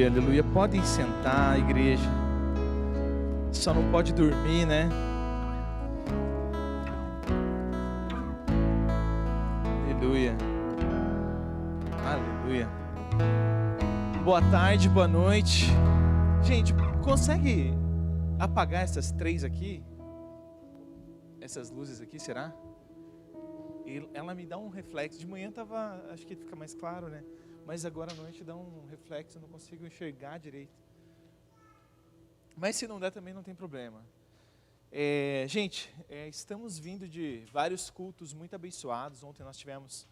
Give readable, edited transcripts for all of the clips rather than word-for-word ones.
Aleluia, aleluia. Podem sentar, igreja. Só não pode dormir, né? Aleluia. Aleluia. Boa tarde, boa noite. Gente, consegue apagar essas três aqui? Essas luzes aqui, será? Ela me dá um reflexo. De manhã tava, acho que fica mais claro, né? Mas agora à noite dá um reflexo, eu não consigo enxergar direito. Mas se não der também não tem problema. Gente, estamos vindo de vários cultos muito abençoados. Ontem nós tivemos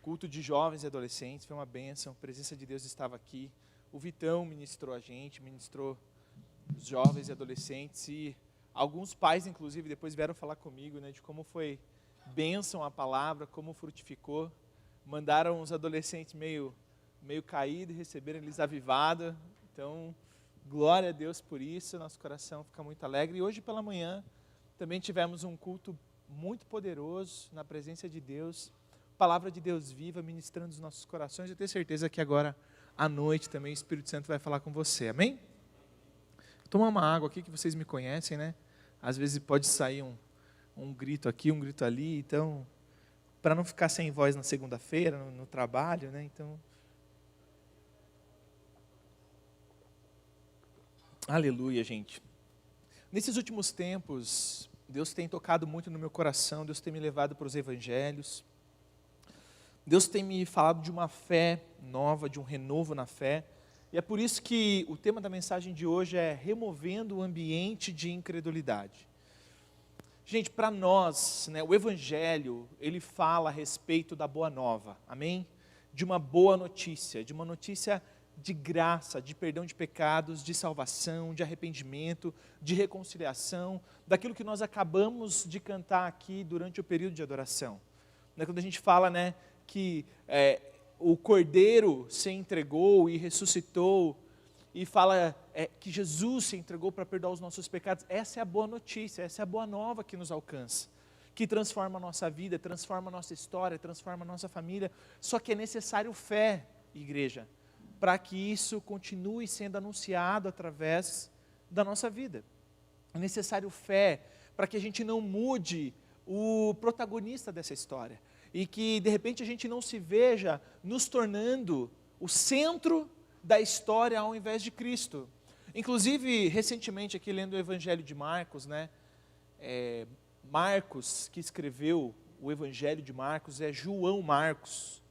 culto de jovens e adolescentes, foi uma bênção, a presença de Deus estava aqui. O Vitão ministrou a gente, ministrou os jovens e adolescentes. E alguns pais, inclusive, depois vieram falar comigo, né, de como foi bênção a palavra, como frutificou. Mandaram os adolescentes meio caídos e receberam eles avivados. Então, glória a Deus por isso, nosso coração fica muito alegre. E hoje pela manhã também tivemos um culto muito poderoso na presença de Deus, palavra de Deus viva, ministrando os nossos corações. Eu tenho certeza que agora à noite também o Espírito Santo vai falar com você, amém? Vou tomar uma água aqui que vocês me conhecem, né? Às vezes pode sair um grito aqui, um grito ali, então, para não ficar sem voz na segunda-feira, no trabalho, né? Então, aleluia, gente. Nesses últimos tempos, Deus tem tocado muito no meu coração, Deus tem me levado para os evangelhos, Deus tem me falado de uma fé nova, de um renovo na fé, e é por isso que o tema da mensagem de hoje é removendo o ambiente de incredulidade. Gente, para nós, né, o evangelho, ele fala a respeito da boa nova, amém? De uma boa notícia, de uma notícia de graça, de perdão de pecados, de salvação, de arrependimento, de reconciliação, daquilo que nós acabamos de cantar aqui durante o período de adoração. Quando a gente fala, né, que o Cordeiro se entregou e ressuscitou, e fala que Jesus se entregou para perdoar os nossos pecados, essa é a boa notícia, essa é a boa nova que nos alcança, que transforma a nossa vida, transforma a nossa história, transforma a nossa família. Só que é necessário fé, igreja, para que isso continue sendo anunciado através da nossa vida. É necessário fé para que a gente não mude o protagonista dessa história, e que de repente a gente não se veja nos tornando o centro da história ao invés de Cristo. Inclusive, recentemente aqui lendo o Evangelho de Marcos, né, Marcos, que escreveu o Evangelho de Marcos, é João Marcos,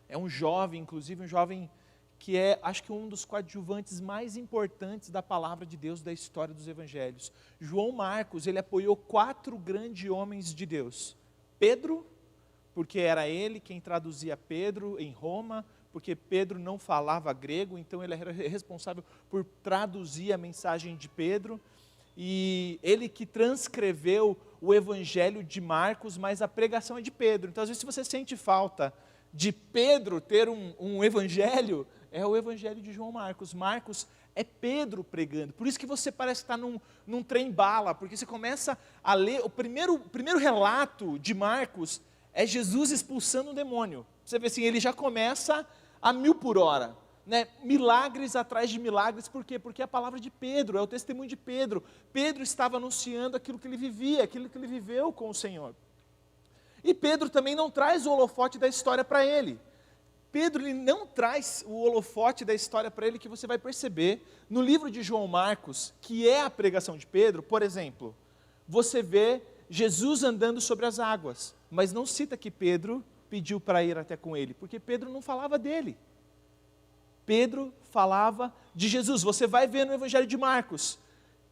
é um jovem, inclusive um jovem que é, acho que um dos coadjuvantes mais importantes da palavra de Deus da história dos evangelhos. João Marcos, ele apoiou 4 grandes homens de Deus. Pedro, porque era ele quem traduzia Pedro em Roma, porque Pedro não falava grego, então ele era responsável por traduzir a mensagem de Pedro, e ele que transcreveu o Evangelho de Marcos, mas a pregação é de Pedro. Então, às vezes, se você sente falta de Pedro ter um evangelho, é o evangelho de João Marcos. Marcos é Pedro pregando, por isso que você parece estar num trem-bala, porque você começa a ler, o primeiro relato de Marcos é Jesus expulsando um demônio. Você vê assim, ele já começa a 1000 por hora, né? Milagres atrás de milagres. Por quê? Porque é a palavra de Pedro, é o testemunho de Pedro. Pedro estava anunciando aquilo que ele vivia, aquilo que ele viveu com o Senhor. E Pedro também não traz o holofote da história para ele. Pedro, ele não traz o holofote da história para ele, que você vai perceber no livro de João Marcos, que é a pregação de Pedro. Por exemplo, você vê Jesus andando sobre as águas, mas não cita que Pedro pediu para ir até com ele, porque Pedro não falava dele. Pedro falava de Jesus. Você vai ver no Evangelho de Marcos,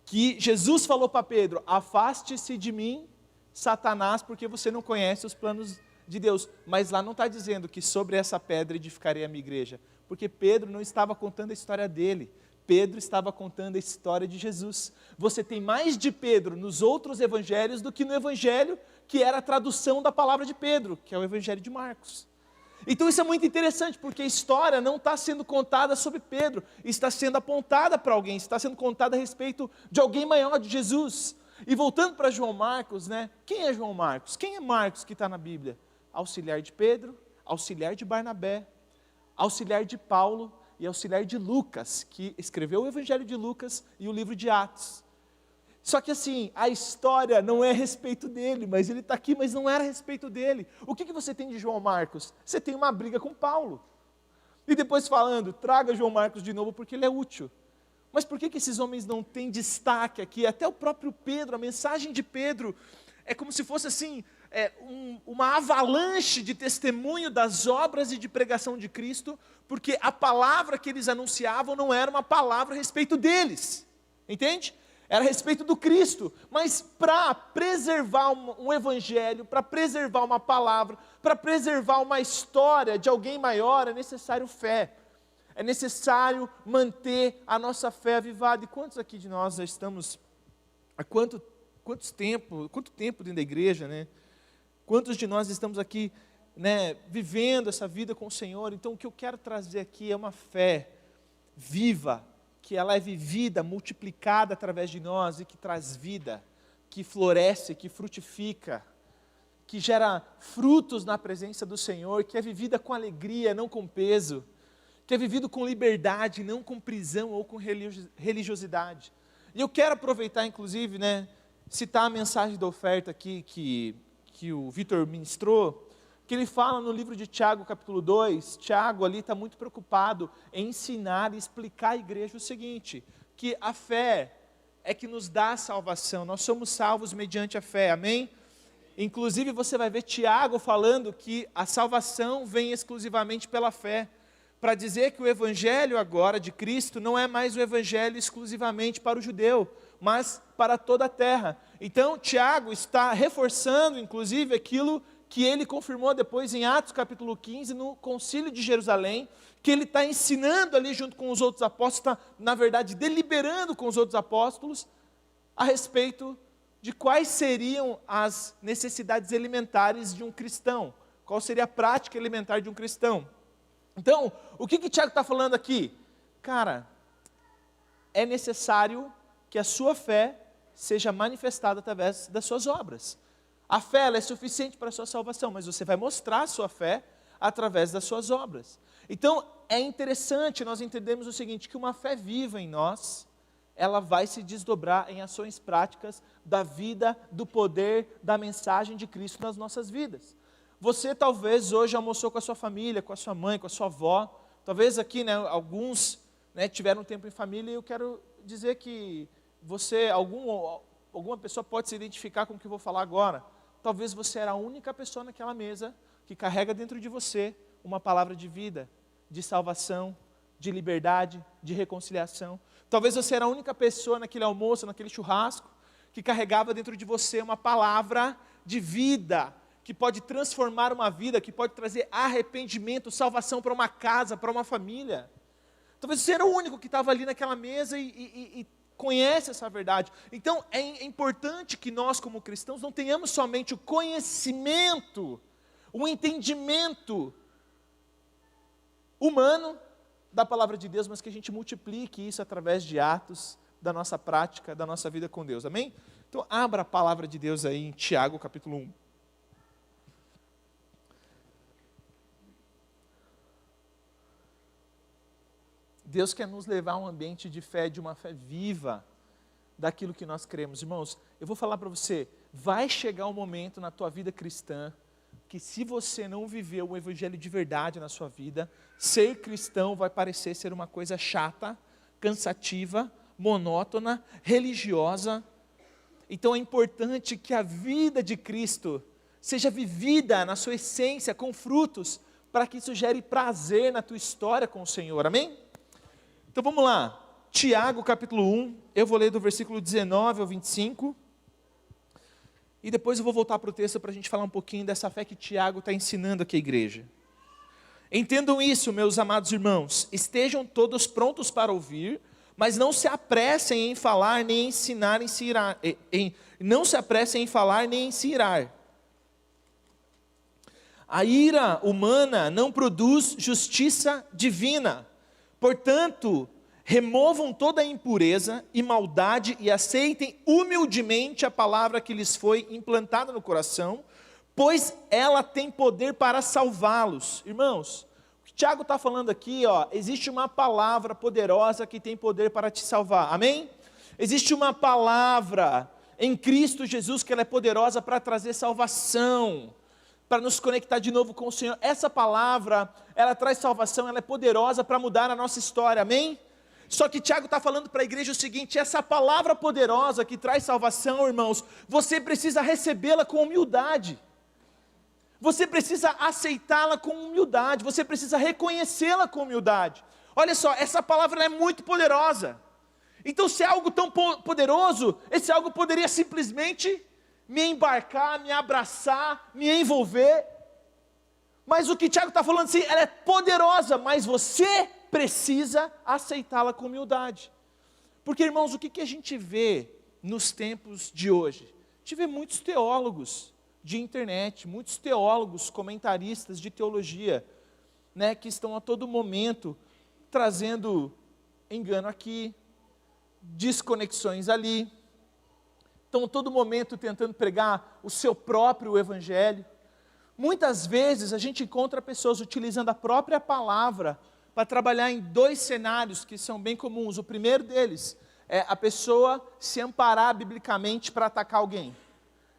que Jesus falou para Pedro: afaste-se de mim, Satanás, porque você não conhece os planos de Deus. Mas lá não está dizendo que sobre essa pedra edificarei a minha igreja, porque Pedro não estava contando a história dele, Pedro estava contando a história de Jesus. Você tem mais de Pedro nos outros evangelhos do que no evangelho que era a tradução da palavra de Pedro, que é o Evangelho de Marcos. Então isso é muito interessante, porque a história não está sendo contada sobre Pedro, está sendo apontada para alguém, está sendo contada a respeito de alguém maior, de Jesus. E voltando para João Marcos, né? Quem é João Marcos? Quem é Marcos que está na Bíblia? Auxiliar de Pedro, auxiliar de Barnabé, auxiliar de Paulo, e auxiliar de Lucas, que escreveu o Evangelho de Lucas e o livro de Atos. Só que assim, a história não é a respeito dele, mas ele está aqui, mas não era a respeito dele. O que você tem de João Marcos? Você tem uma briga com Paulo. E depois falando, traga João Marcos de novo porque ele é útil. Mas por que esses homens não têm destaque aqui? Até o próprio Pedro, a mensagem de Pedro, é como se fosse assim, uma avalanche de testemunho das obras e de pregação de Cristo, porque a palavra que eles anunciavam não era uma palavra a respeito deles. Entende? Era a respeito do Cristo, mas para preservar um evangelho, para preservar uma palavra, para preservar uma história de alguém maior, é necessário fé, é necessário manter a nossa fé avivada. E quantos aqui de nós já estamos, há quanto tempo dentro da igreja, né? Quantos de nós estamos aqui, né, vivendo essa vida com o Senhor? Então o que eu quero trazer aqui é uma fé viva, que ela é vivida, multiplicada através de nós e que traz vida, que floresce, que frutifica, que gera frutos na presença do Senhor, que é vivida com alegria, não com peso, que é vivido com liberdade, não com prisão ou com religiosidade. E eu quero aproveitar, inclusive, né, citar a mensagem da oferta aqui que o Vitor ministrou, que ele fala no livro de Tiago, capítulo 2, Tiago ali está muito preocupado em ensinar e explicar à igreja o seguinte, que a fé é que nos dá a salvação, nós somos salvos mediante a fé, amém? Inclusive você vai ver Tiago falando que a salvação vem exclusivamente pela fé, para dizer que o evangelho agora de Cristo não é mais o evangelho exclusivamente para o judeu, mas para toda a terra. Então Tiago está reforçando inclusive aquilo que ele confirmou depois em Atos capítulo 15, no concílio de Jerusalém, que ele está ensinando ali junto com os outros apóstolos, está na verdade deliberando com os outros apóstolos, a respeito de quais seriam as necessidades elementares de um cristão, qual seria a prática elementar de um cristão. Então, o que Tiago está falando aqui? Cara, é necessário que a sua fé seja manifestada através das suas obras. A fé ela é suficiente para a sua salvação, mas você vai mostrar a sua fé através das suas obras. Então, é interessante nós entendermos o seguinte, que uma fé viva em nós, ela vai se desdobrar em ações práticas da vida, do poder, da mensagem de Cristo nas nossas vidas. Você talvez hoje almoçou com a sua família, com a sua mãe, com a sua avó, talvez aqui, né, alguns, né, tiveram tempo em família, e eu quero dizer que você, alguma pessoa pode se identificar com o que eu vou falar agora. Talvez você era a única pessoa naquela mesa que carrega dentro de você uma palavra de vida, de salvação, de liberdade, de reconciliação. Talvez você era a única pessoa naquele almoço, naquele churrasco, que carregava dentro de você uma palavra de vida, que pode transformar uma vida, que pode trazer arrependimento, salvação para uma casa, para uma família. Talvez você era o único que estava ali naquela mesa e conhece essa verdade. Então é importante que nós como cristãos não tenhamos somente o conhecimento, o entendimento humano da palavra de Deus, mas que a gente multiplique isso através de atos da nossa prática, da nossa vida com Deus, amém? Então abra a palavra de Deus aí em Tiago capítulo 1. Deus quer nos levar a um ambiente de fé, de uma fé viva, daquilo que nós cremos. Irmãos, eu vou falar para você, vai chegar um momento na tua vida cristã, que se você não viver o evangelho de verdade na sua vida, ser cristão vai parecer ser uma coisa chata, cansativa, monótona, religiosa. Então é importante que a vida de Cristo seja vivida na sua essência, com frutos, para que isso gere prazer na tua história com o Senhor, amém? Então vamos lá, Tiago capítulo 1, eu vou ler do versículo 19 ao 25, e depois eu vou voltar para o texto para a gente falar um pouquinho dessa fé que Tiago está ensinando aqui à igreja. Entendam isso, meus amados irmãos, estejam todos prontos para ouvir, mas não se apressem em falar nem ensinar, não se apressem em falar nem em se irar. A ira humana não produz justiça divina. Portanto, removam toda a impureza e maldade e aceitem humildemente a palavra que lhes foi implantada no coração, pois ela tem poder para salvá-los. Irmãos, o que Tiago está falando aqui, existe uma palavra poderosa que tem poder para te salvar, amém? Existe uma palavra em Cristo Jesus que ela é poderosa para trazer salvação, para nos conectar de novo com o Senhor. Essa palavra, ela traz salvação, ela é poderosa para mudar a nossa história, amém? Só que Tiago está falando para a igreja o seguinte: essa palavra poderosa que traz salvação, irmãos, você precisa recebê-la com humildade. Você precisa aceitá-la com humildade, você precisa reconhecê-la com humildade. Olha só, essa palavra é muito poderosa. Então, se é algo tão poderoso, esse algo poderia simplesmente me embarcar, me abraçar, me envolver. Mas o que Tiago está falando assim, ela é poderosa, mas você precisa aceitá-la com humildade. Porque, irmãos, o que a gente vê nos tempos de hoje? A gente vê muitos teólogos de internet, muitos teólogos, comentaristas de teologia, né, que estão a todo momento trazendo engano aqui, desconexões ali, estão a todo momento tentando pregar o seu próprio evangelho. Muitas vezes a gente encontra pessoas utilizando a própria palavra para trabalhar em dois cenários que são bem comuns. O primeiro deles é a pessoa se amparar biblicamente para atacar alguém.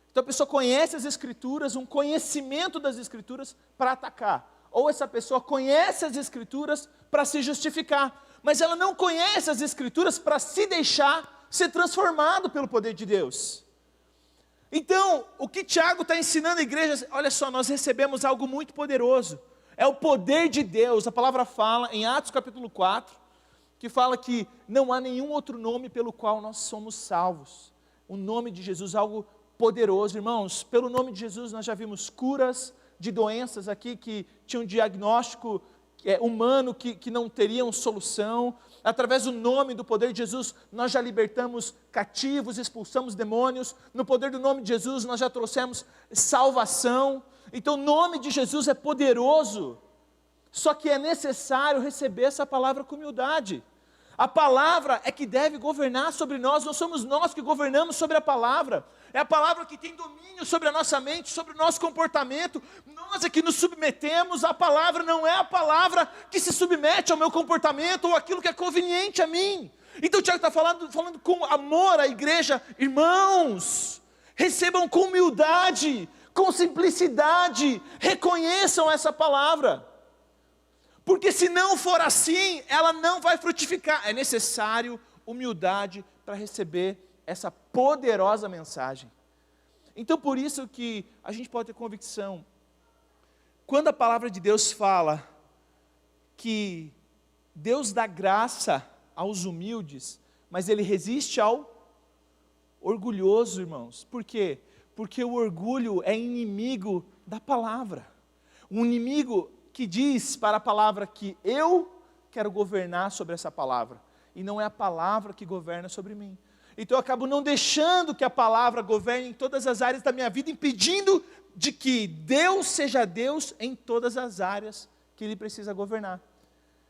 Então a pessoa conhece as Escrituras, um conhecimento das Escrituras para atacar. Ou essa pessoa conhece as Escrituras para se justificar, mas ela não conhece as Escrituras para se deixar ser transformado pelo poder de Deus. Então, o que Tiago está ensinando a igreja, olha só, nós recebemos algo muito poderoso, é o poder de Deus. A palavra fala em Atos capítulo 4, que fala que não há nenhum outro nome pelo qual nós somos salvos. O nome de Jesus é algo poderoso, irmãos. Pelo nome de Jesus nós já vimos curas de doenças aqui que tinham diagnóstico humano que não teriam solução. Através do nome, do poder de Jesus, nós já libertamos cativos, expulsamos demônios. No poder do nome de Jesus nós já trouxemos salvação. Então o nome de Jesus é poderoso, só que é necessário receber essa palavra com humildade. A palavra é que deve governar sobre nós, não somos nós que governamos sobre a palavra. É a palavra que tem domínio sobre a nossa mente, sobre o nosso comportamento. Nós é que nos submetemos, a palavra não é a palavra que se submete ao meu comportamento ou aquilo que é conveniente a mim. Então o Tiago está falando com amor à igreja. Irmãos, recebam com humildade, com simplicidade, reconheçam essa palavra. Porque se não for assim, ela não vai frutificar. É necessário humildade para receber essa poderosa mensagem. Então por isso que a gente pode ter convicção. Quando a palavra de Deus fala que Deus dá graça aos humildes, mas Ele resiste ao orgulhoso, irmãos. Por quê? Porque o orgulho é inimigo da palavra. Um inimigo que diz para a palavra que eu quero governar sobre essa palavra, e não é a palavra que governa sobre mim. Então eu acabo não deixando que a palavra governe em todas as áreas da minha vida, impedindo de que Deus seja Deus em todas as áreas que Ele precisa governar.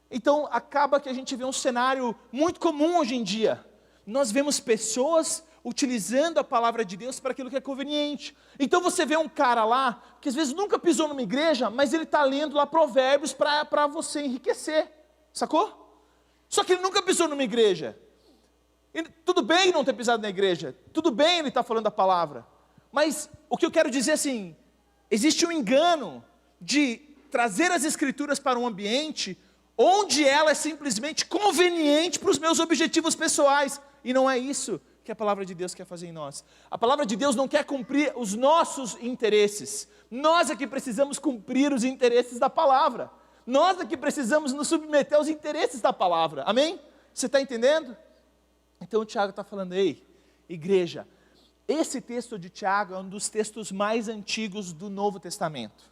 Então acaba que a gente vê um cenário muito comum hoje em dia. Nós vemos pessoas utilizando a palavra de Deus para aquilo que é conveniente. Então você vê um cara lá, que às vezes nunca pisou numa igreja, mas ele está lendo lá provérbios para você enriquecer, sacou? Só que ele nunca pisou numa igreja. Tudo bem não ter pisado na igreja, tudo bem ele estar falando a palavra, mas o que eu quero dizer assim, existe um engano de trazer as Escrituras para um ambiente onde ela é simplesmente conveniente para os meus objetivos pessoais, e não é isso que a palavra de Deus quer fazer em nós. A palavra de Deus não quer cumprir os nossos interesses, nós é que precisamos cumprir os interesses da palavra, nós é que precisamos nos submeter aos interesses da palavra, amém? Você está entendendo? Então o Tiago está falando, ei, igreja, esse texto de Tiago é um dos textos mais antigos do Novo Testamento.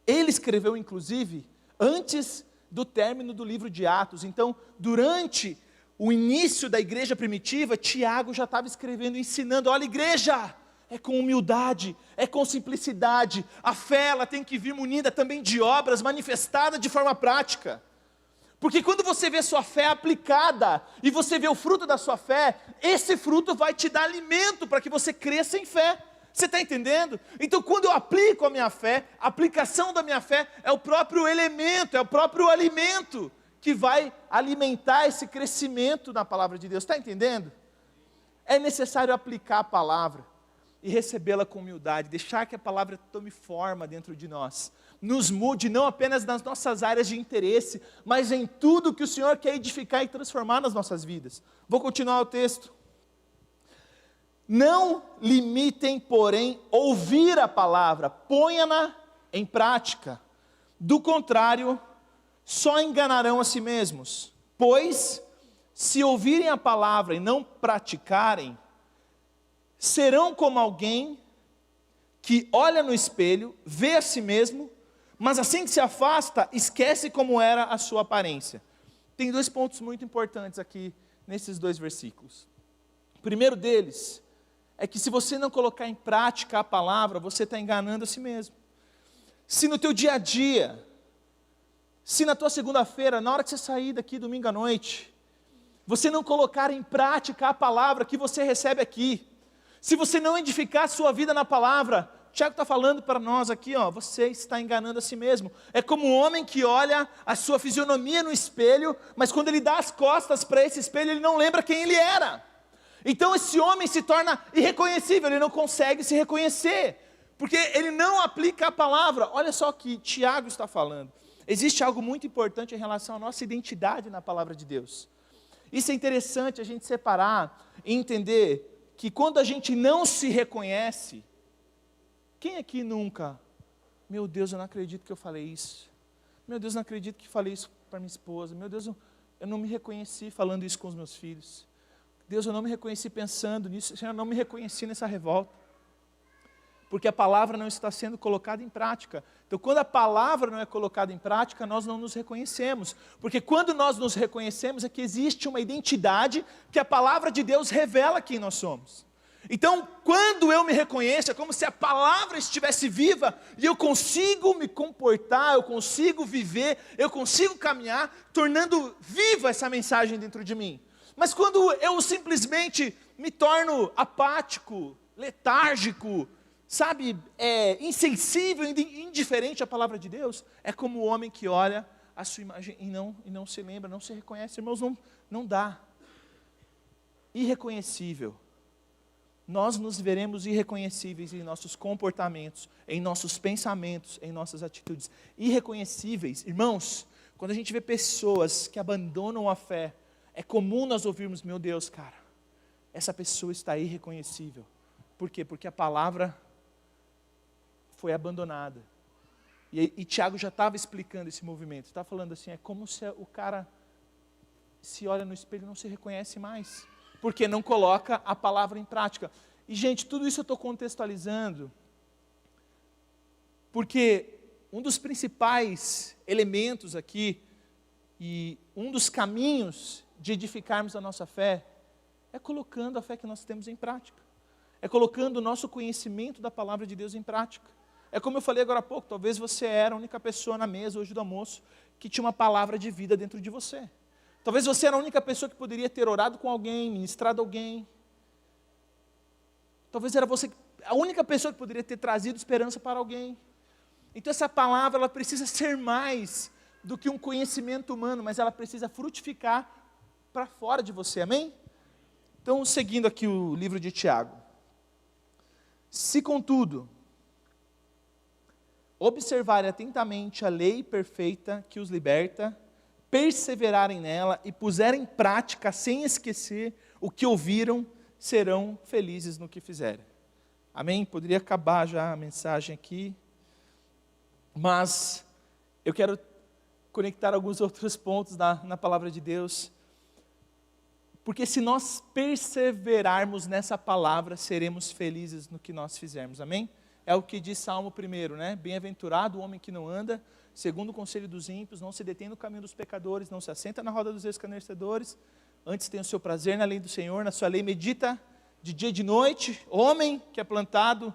Ele escreveu inclusive antes do término do livro de Atos, então durante o início da igreja primitiva, Tiago já estava escrevendo, ensinando, olha igreja, é com humildade, é com simplicidade, a fé ela tem que vir munida também de obras, manifestada de forma prática, porque quando você vê sua fé aplicada, e você vê o fruto da sua fé, esse fruto vai te dar alimento para que você cresça em fé, Você está entendendo? Então, quando eu aplico a minha fé, a aplicação da minha fé é o próprio elemento, é o próprio alimento que vai alimentar esse crescimento na palavra de Deus. Está entendendo? É necessário aplicar a palavra e recebê-la com humildade, deixar que a palavra tome forma dentro de nós, nos mude não apenas nas nossas áreas de interesse, mas em tudo que o Senhor quer edificar e transformar nas nossas vidas. Vou continuar o texto. Não limitem, porém, ouvir a palavra, ponha-na em prática. Do contrário, só enganarão a si mesmos. Pois, se ouvirem a palavra e não praticarem, serão como alguém que olha no espelho, vê a si mesmo, mas assim que se afasta, esquece como era a sua aparência. Tem 2 pontos muito importantes aqui nesses 2 versículos. O primeiro deles é que se você não colocar em prática a palavra, você está enganando a si mesmo. Se no teu dia a dia, se na tua segunda-feira, na hora que você sair daqui domingo à noite, você não colocar em prática a palavra que você recebe aqui, se você não edificar a sua vida na palavra, Tiago está falando para nós aqui, você está enganando a si mesmo. É como um homem que olha a sua fisionomia no espelho, mas quando ele dá as costas para esse espelho, ele não lembra quem ele era. Então esse homem se torna irreconhecível, ele não consegue se reconhecer, porque ele não aplica a palavra. Olha só o que Tiago está falando. Existe algo muito importante em relação à nossa identidade na palavra de Deus. Isso é interessante a gente separar e entender que quando a gente não se reconhece, quem aqui nunca, meu Deus, eu não acredito que eu falei isso, meu Deus, eu não acredito que falei isso para minha esposa, meu Deus, eu não me reconheci falando isso com os meus filhos, Deus, eu não me reconheci pensando nisso, Senhor, eu não me reconheci nessa revolta, porque a palavra não está sendo colocada em prática. Então, quando a palavra não é colocada em prática, nós não nos reconhecemos, porque quando nós nos reconhecemos é que existe uma identidade que a palavra de Deus revela quem nós somos. Então, quando eu me reconheço, é como se a palavra estivesse viva e eu consigo me comportar, eu consigo viver, eu consigo caminhar, tornando viva essa mensagem dentro de mim. Mas quando eu simplesmente me torno apático, letárgico, sabe, insensível, indiferente à palavra de Deus, é como o homem que olha a sua imagem e não se lembra, não se reconhece. Irmãos, não dá. Irreconhecível. Nós nos veremos irreconhecíveis em nossos comportamentos, em nossos pensamentos, em nossas atitudes. Irreconhecíveis. Irmãos, quando a gente vê pessoas que abandonam a fé, é comum nós ouvirmos, meu Deus, cara, essa pessoa está irreconhecível. Por quê? Porque a palavra foi abandonada. E Tiago já estava explicando esse movimento. Está falando assim, é como se o cara se olha no espelho e não se reconhece mais. Porque não coloca a palavra em prática. E, gente, tudo isso eu estou contextualizando, porque um dos principais elementos aqui, e um dos caminhos de edificarmos a nossa fé, é colocando a fé que nós temos em prática. É colocando o nosso conhecimento da palavra de Deus em prática. É como eu falei agora há pouco, talvez você era a única pessoa na mesa hoje do almoço que tinha uma palavra de vida dentro de você. Talvez você era a única pessoa que poderia ter orado com alguém, ministrado alguém. Talvez era você a única pessoa que poderia ter trazido esperança para alguém. Então essa palavra, ela precisa ser mais do que um conhecimento humano, mas ela precisa frutificar para fora de você, amém? Então, seguindo aqui o livro de Tiago. Se, contudo, observarem atentamente a lei perfeita que os liberta, perseverarem nela e puserem em prática sem esquecer o que ouviram, serão felizes no que fizerem. Amém? Poderia acabar já a mensagem aqui, mas eu quero conectar alguns outros pontos na palavra de Deus, porque se nós perseverarmos nessa palavra, seremos felizes no que nós fizermos, amém? É o que diz Salmo 1, né? Bem-aventurado o homem que não anda segundo o conselho dos ímpios, não se detém no caminho dos pecadores, não se assenta na roda dos escarnecedores, antes tem o seu prazer na lei do Senhor, na sua lei medita de dia e de noite. Homem que é plantado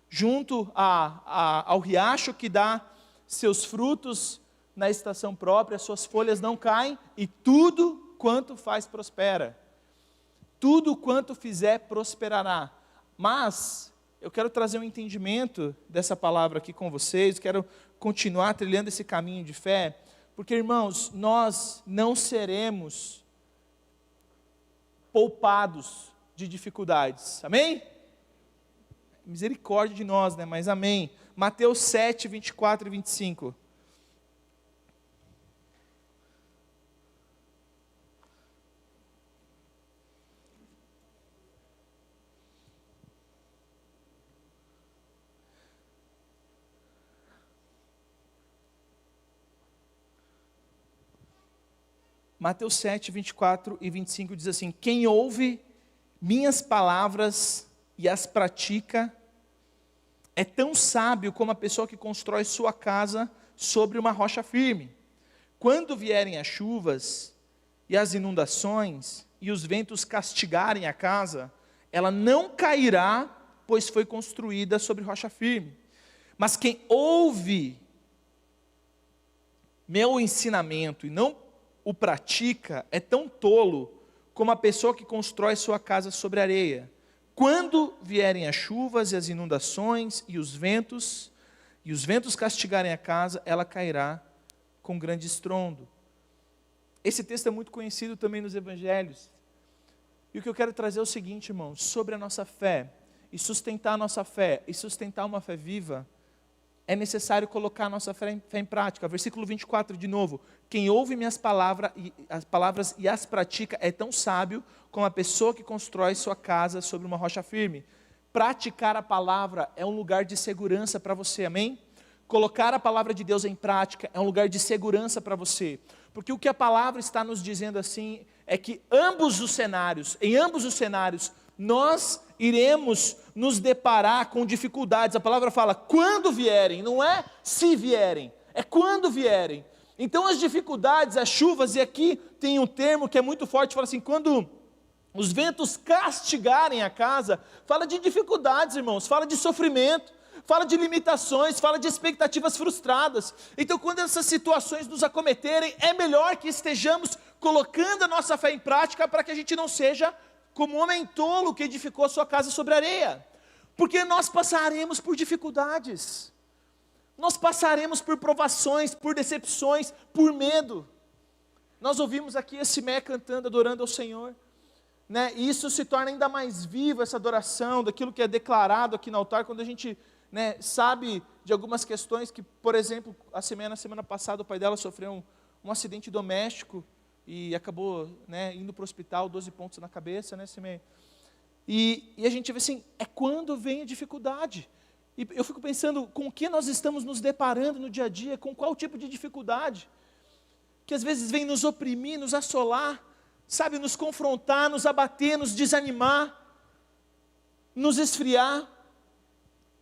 junto ao riacho, que dá seus frutos na estação própria, suas folhas não caem, e tudo quanto faz prospera. Tudo quanto fizer prosperará. Mas eu quero trazer um entendimento dessa palavra aqui com vocês, quero continuar trilhando esse caminho de fé, porque, irmãos, nós não seremos poupados de dificuldades, amém? Misericórdia de nós, né? Mas amém. Mateus 7, 24 e 25. Mateus 7, 24 e 25 diz assim: quem ouve minhas palavras e as pratica é tão sábio como a pessoa que constrói sua casa sobre uma rocha firme. Quando vierem as chuvas e as inundações e os ventos castigarem a casa, ela não cairá, pois foi construída sobre rocha firme. Mas quem ouve meu ensinamento e não o pratica é tão tolo como a pessoa que constrói sua casa sobre areia. Quando vierem as chuvas e as inundações e os ventos castigarem a casa, ela cairá com grande estrondo. Esse texto é muito conhecido também nos evangelhos. E o que eu quero trazer é o seguinte, irmãos, sobre a nossa fé, e sustentar a nossa fé, e sustentar uma fé viva, é necessário colocar a nossa fé em prática. Versículo 24 de novo: quem ouve minhas palavras e as pratica é tão sábio como a pessoa que constrói sua casa sobre uma rocha firme. Praticar a palavra é um lugar de segurança para você, amém? Colocar a palavra de Deus em prática é um lugar de segurança para você, porque o que a palavra está nos dizendo assim, é que em ambos os cenários, nós iremos nos deparar com dificuldades. A palavra fala quando vierem, não é se vierem, é quando vierem. Então as dificuldades, as chuvas, e aqui tem um termo que é muito forte, fala assim, quando os ventos castigarem a casa, fala de dificuldades, irmãos, fala de sofrimento, fala de limitações, fala de expectativas frustradas. Então quando essas situações nos acometerem, é melhor que estejamos colocando a nossa fé em prática, para que a gente não seja como um homem tolo que edificou a sua casa sobre areia, porque nós passaremos por dificuldades, nós passaremos por provações, por decepções, por medo. Nós ouvimos aqui esse Mé cantando, adorando ao Senhor, né? E isso se torna ainda mais vivo, essa adoração, daquilo que é declarado aqui no altar, quando a gente, né, sabe de algumas questões que, por exemplo, na semana passada o pai dela sofreu um acidente doméstico, e acabou, né, indo para o hospital, 12 pontos na cabeça, né, e a gente vê assim, é quando vem a dificuldade. E eu fico pensando, com o que nós estamos nos deparando no dia a dia, com qual tipo de dificuldade, que às vezes vem nos oprimir, nos assolar, sabe, nos confrontar, nos abater, nos desanimar, nos esfriar.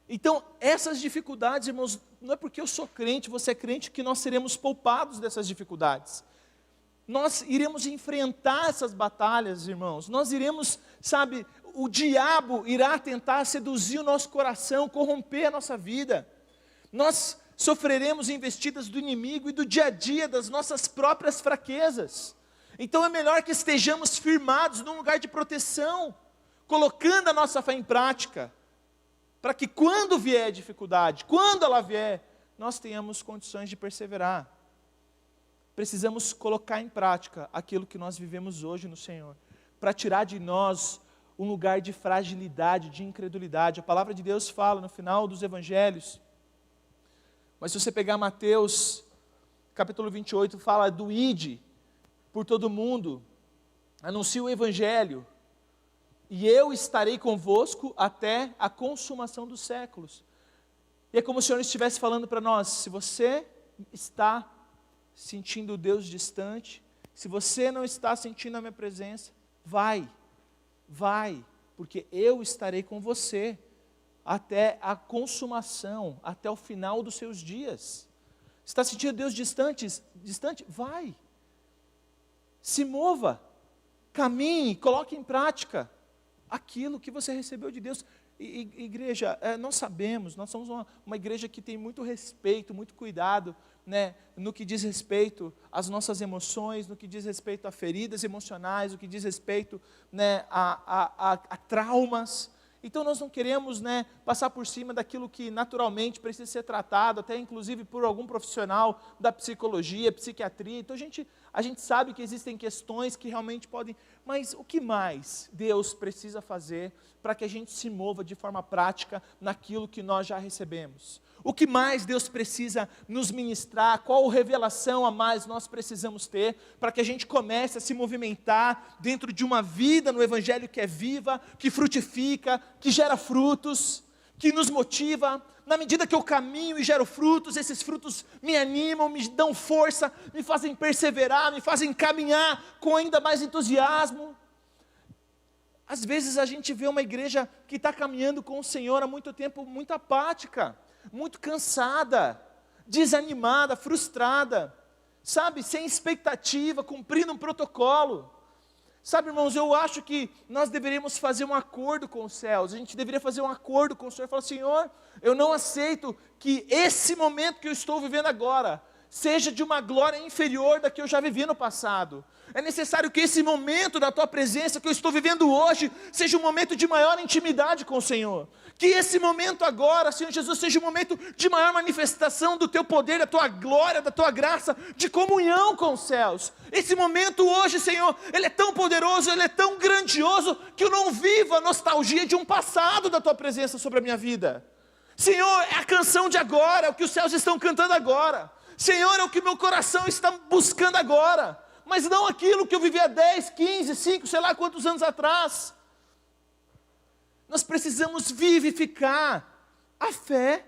Então, essas dificuldades, irmãos, não é porque eu sou crente, você é crente, que nós seremos poupados dessas dificuldades. Nós iremos enfrentar essas batalhas, irmãos. Nós iremos, sabe, o diabo irá tentar seduzir o nosso coração, corromper a nossa vida. Nós sofreremos investidas do inimigo e do dia a dia, das nossas próprias fraquezas. Então é melhor que estejamos firmados num lugar de proteção, colocando a nossa fé em prática, para que quando vier a dificuldade, quando ela vier, nós tenhamos condições de perseverar. Precisamos colocar em prática aquilo que nós vivemos hoje no Senhor, para tirar de nós um lugar de fragilidade, de incredulidade. A palavra de Deus fala no final dos evangelhos, mas se você pegar Mateus, capítulo 28, fala do ide por todo mundo, anuncie o evangelho, e eu estarei convosco até a consumação dos séculos. E é como se o Senhor estivesse falando para nós, se você está sentindo Deus distante, se você não está sentindo a minha presença, vai, porque eu estarei com você até a consumação, até o final dos seus dias. Está sentindo Deus distante? Vai, se mova, caminhe, coloque em prática aquilo que você recebeu de Deus. Igreja, nós sabemos, nós somos uma igreja que tem muito respeito, muito cuidado, né, no que diz respeito às nossas emoções, no que diz respeito a feridas emocionais, no que diz respeito, né, a traumas. Então nós não queremos, né, passar por cima daquilo que naturalmente precisa ser tratado, até inclusive por algum profissional da psicologia, psiquiatria. Então a gente sabe que existem questões que realmente podem, mas o que mais Deus precisa fazer para que a gente se mova de forma prática naquilo que nós já recebemos? O que mais Deus precisa nos ministrar? Qual revelação a mais nós precisamos ter para que a gente comece a se movimentar dentro de uma vida no Evangelho que é viva, que frutifica, que gera frutos, que nos motiva? Na medida que eu caminho e gero frutos, esses frutos me animam, me dão força, me fazem perseverar, me fazem caminhar com ainda mais entusiasmo. Às vezes a gente vê uma igreja que está caminhando com o Senhor há muito tempo, muito apática, muito cansada, desanimada, frustrada, sabe, sem expectativa, cumprindo um protocolo. Sabe, irmãos, eu acho que nós deveríamos fazer um acordo com os céus, a gente deveria fazer um acordo com o Senhor e falar: Senhor, eu não aceito que esse momento que eu estou vivendo agora seja de uma glória inferior da que eu já vivi no passado. É necessário que esse momento da Tua presença que eu estou vivendo hoje seja um momento de maior intimidade com o Senhor. Que esse momento agora, Senhor Jesus, seja um momento de maior manifestação do Teu poder, da Tua glória, da Tua graça, de comunhão com os céus. Esse momento hoje, Senhor, ele é tão poderoso, ele é tão grandioso, que eu não vivo a nostalgia de um passado da Tua presença sobre a minha vida. Senhor, é a canção de agora, é o que os céus estão cantando agora. Senhor, é o que meu coração está buscando agora, mas não aquilo que eu vivia 10, 15, 5, sei lá quantos anos atrás. Nós precisamos vivificar a fé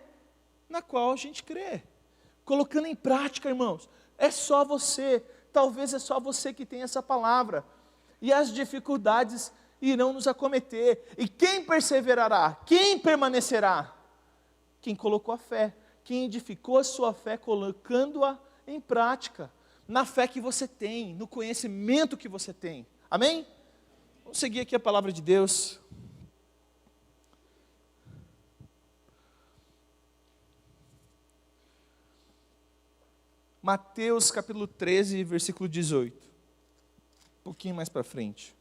na qual a gente crê, colocando em prática, irmãos. É só você, talvez é só você que tem essa palavra, e as dificuldades irão nos acometer, e quem perseverará? Quem permanecerá? Quem colocou a fé, quem edificou a sua fé, colocando-a em prática, na fé que você tem, no conhecimento que você tem. Amém? Vamos seguir aqui a palavra de Deus. Mateus capítulo 13, versículo 18. Um pouquinho mais para frente.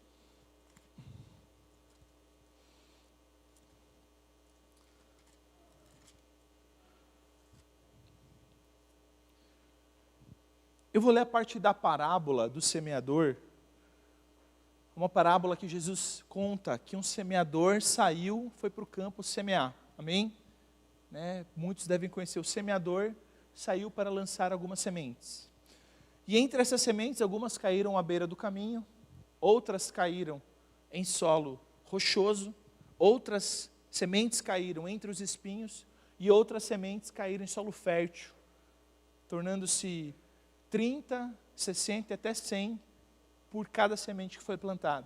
Eu vou ler a parte da parábola do semeador, uma parábola que Jesus conta que um semeador saiu, foi para o campo semear, amém? Muitos devem conhecer, o semeador saiu para lançar algumas sementes, e entre essas sementes, algumas caíram à beira do caminho, outras caíram em solo rochoso, outras sementes caíram entre os espinhos, e outras sementes caíram em solo fértil, tornando-se 30, 60 até 100 por cada semente que foi plantada.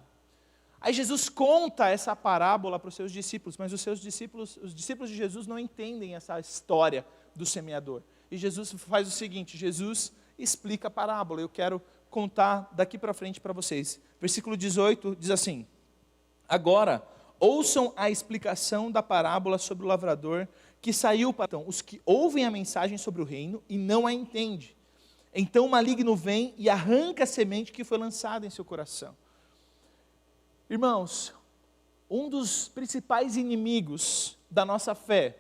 Aí Jesus conta essa parábola para os seus discípulos, mas os discípulos de Jesus não entendem essa história do semeador. E Jesus faz o seguinte, Jesus explica a parábola. Eu quero contar daqui para frente para vocês. Versículo 18 diz assim: agora, ouçam a explicação da parábola sobre o lavrador que saiu para... Então, os que ouvem a mensagem sobre o reino e não a entendem. Então o maligno vem e arranca a semente que foi lançada em seu coração. Irmãos, um dos principais inimigos da nossa fé,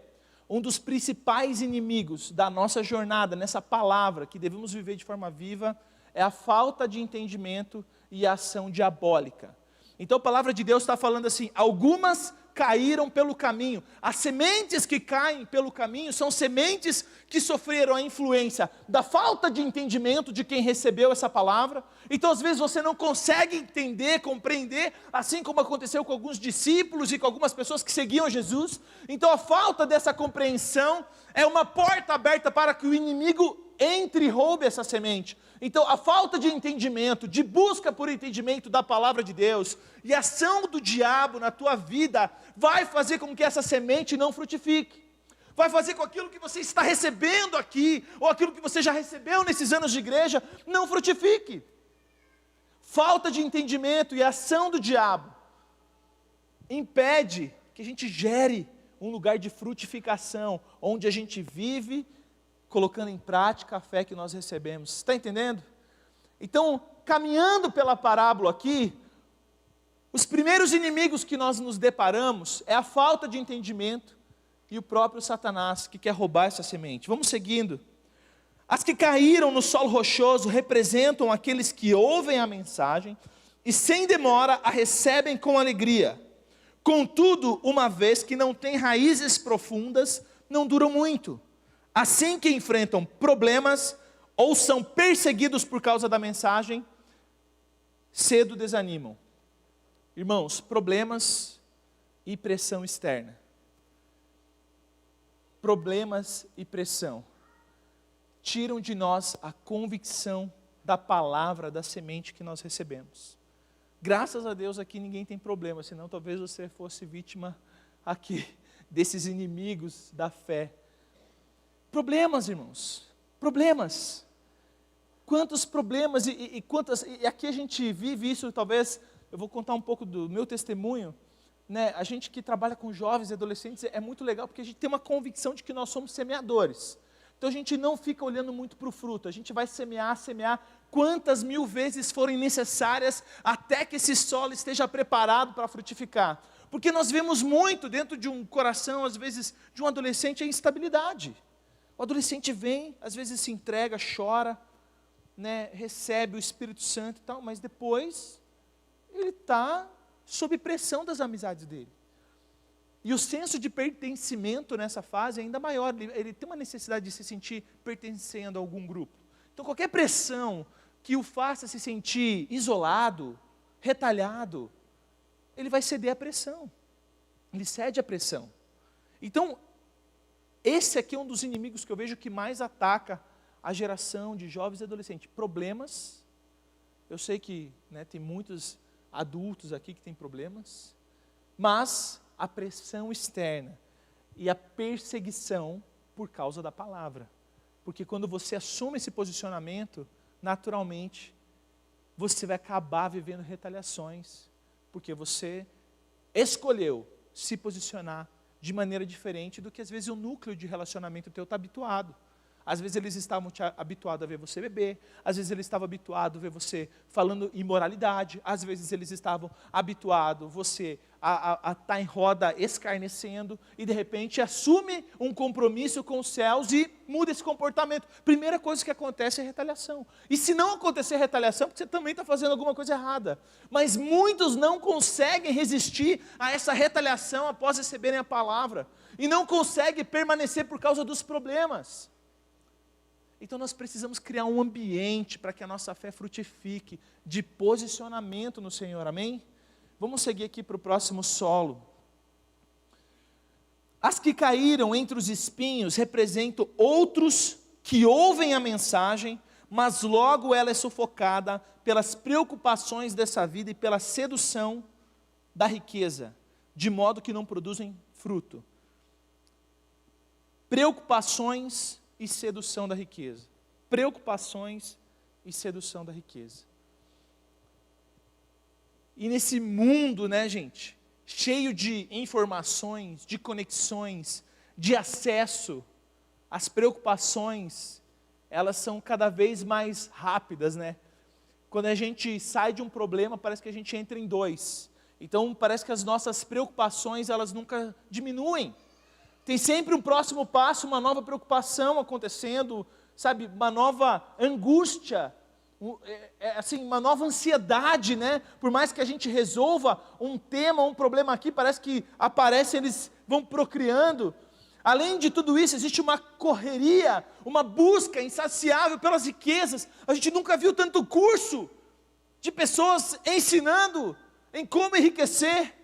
um dos principais inimigos da nossa jornada, nessa palavra que devemos viver de forma viva, é a falta de entendimento e a ação diabólica. Então a palavra de Deus está falando assim, algumas caíram pelo caminho. As sementes que caem pelo caminho são sementes que sofreram a influência da falta de entendimento de quem recebeu essa palavra. Então às vezes você não consegue entender, compreender, assim como aconteceu com alguns discípulos e com algumas pessoas que seguiam Jesus. Então a falta dessa compreensão é uma porta aberta para que o inimigo entre e roube essa semente. Então a falta de entendimento, de busca por entendimento da palavra de Deus e a ação do diabo na tua vida vai fazer com que essa semente não frutifique. Vai fazer com que aquilo que você está recebendo aqui, ou aquilo que você já recebeu nesses anos de igreja, não frutifique. Falta de entendimento e ação do diabo impede que a gente gere um lugar de frutificação, onde a gente vive colocando em prática a fé que nós recebemos. Está entendendo? Então, caminhando pela parábola aqui, os primeiros inimigos que nós nos deparamos é a falta de entendimento e o próprio Satanás que quer roubar essa semente. Vamos seguindo. As que caíram no solo rochoso representam aqueles que ouvem a mensagem e sem demora a recebem com alegria. Contudo, uma vez que não têm raízes profundas, não duram muito. Assim que enfrentam problemas ou são perseguidos por causa da mensagem, cedo desanimam. Irmãos, problemas e pressão externa. Problemas e pressão tiram de nós a convicção da palavra, da semente que nós recebemos. Graças a Deus aqui ninguém tem problema, senão talvez você fosse vítima aqui desses inimigos da fé. Problemas, irmãos, problemas. Quantos problemas e aqui a gente vive isso, talvez, eu vou contar um pouco do meu testemunho, né? A gente que trabalha com jovens e adolescentes é muito legal, porque a gente tem uma convicção de que nós somos semeadores. Então a gente não fica olhando muito para o fruto, a gente vai semear quantas mil vezes forem necessárias até que esse solo esteja preparado para frutificar. Porque nós vemos muito dentro de um coração, às vezes, de um adolescente, a instabilidade. O adolescente vem, às vezes se entrega, chora, né, recebe o Espírito Santo e tal, mas depois ele está sob pressão das amizades dele. E o senso de pertencimento nessa fase é ainda maior, ele tem uma necessidade de se sentir pertencendo a algum grupo. Então qualquer pressão que o faça se sentir isolado, retalhado, ele vai ceder à pressão, ele cede à pressão. Então, esse aqui é um dos inimigos que eu vejo que mais ataca a geração de jovens e adolescentes. Problemas, eu sei que, né, tem muitos adultos aqui que têm problemas, mas a pressão externa e a perseguição por causa da palavra. Porque quando você assume esse posicionamento, naturalmente, você vai acabar vivendo retaliações, porque você escolheu se posicionar de maneira diferente do que às vezes o núcleo de relacionamento teu está habituado. Às vezes eles estavam habituados a ver você beber, às vezes eles estavam habituados a ver você falando imoralidade, às vezes eles estavam habituados você a estar em roda escarnecendo, e de repente assume um compromisso com os céus e muda esse comportamento. Primeira coisa que acontece é retaliação. E se não acontecer retaliação, porque você também está fazendo alguma coisa errada. Mas muitos não conseguem resistir a essa retaliação após receberem a palavra, e não conseguem permanecer por causa dos problemas. Então nós precisamos criar um ambiente para que a nossa fé frutifique, de posicionamento no Senhor, amém? Vamos seguir aqui para o próximo solo. As que caíram entre os espinhos representam outros que ouvem a mensagem, mas logo ela é sufocada pelas preocupações dessa vida e pela sedução da riqueza, de modo que não produzem fruto. Preocupações e sedução da riqueza. Preocupações e sedução da riqueza. E nesse mundo, né, gente, cheio de informações, de conexões, de acesso, as preocupações, elas são cada vez mais rápidas, né? Quando a gente sai de um problema, parece que a gente entra em dois. Então, parece que as nossas preocupações, elas nunca diminuem. Tem sempre um próximo passo, uma nova preocupação acontecendo, sabe, uma nova angústia, assim, uma nova ansiedade, né? Por mais que a gente resolva um tema, um problema aqui, parece que aparece, eles vão procriando. Além de tudo isso, existe uma correria, uma busca insaciável pelas riquezas. A gente nunca viu tanto curso de pessoas ensinando em como enriquecer.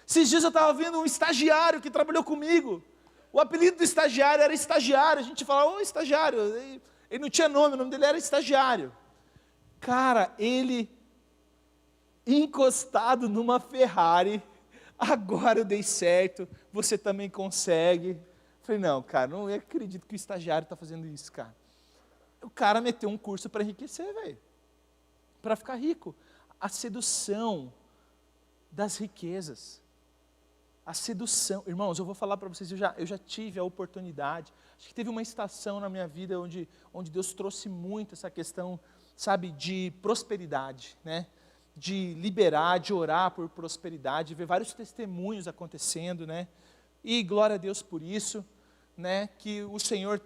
Esses dias eu estava vendo um estagiário que trabalhou comigo. O apelido do estagiário era estagiário. A gente falava, ô estagiário. Ele não tinha nome, o nome dele era estagiário. Cara, ele encostado numa Ferrari. Agora eu dei certo, você também consegue. Falei, não, cara, não acredito que o estagiário está fazendo isso, cara. O cara meteu um curso para enriquecer, velho. Para ficar rico. A sedução das riquezas. A sedução. Irmãos, eu vou falar para vocês, eu já tive a oportunidade. Acho que teve uma estação na minha vida onde Deus trouxe muito essa questão, sabe, de prosperidade, né? De liberar, de orar por prosperidade, ver vários testemunhos acontecendo, né? E glória a Deus por isso, né? Que o Senhor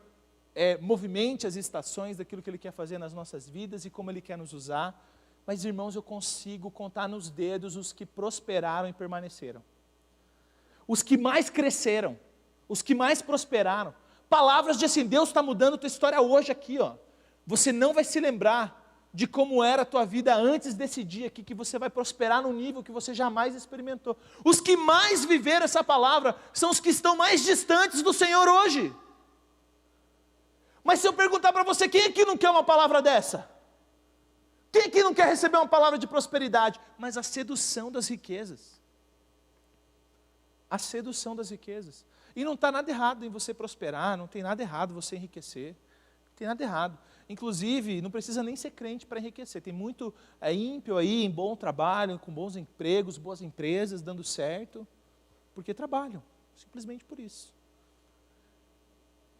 movimente as estações daquilo que Ele quer fazer nas nossas vidas e como Ele quer nos usar. Mas, irmãos, eu consigo contar nos dedos os que prosperaram e permaneceram. Os que mais cresceram, os que mais prosperaram. Palavras de assim, Deus está mudando a tua história hoje aqui, ó. Você não vai se lembrar de como era a tua vida antes desse dia aqui, que você vai prosperar num nível que você jamais experimentou. Os que mais viveram essa palavra são os que estão mais distantes do Senhor hoje. Mas se eu perguntar para você, quem aqui não quer uma palavra dessa? Quem aqui não quer receber uma palavra de prosperidade? Mas a sedução das riquezas. A sedução das riquezas. E não está nada errado em você prosperar, não tem nada errado você enriquecer. Não tem nada errado. Inclusive, não precisa nem ser crente para enriquecer. Tem muito ímpio aí, em bom trabalho, com bons empregos, boas empresas, dando certo, porque trabalham, simplesmente por isso.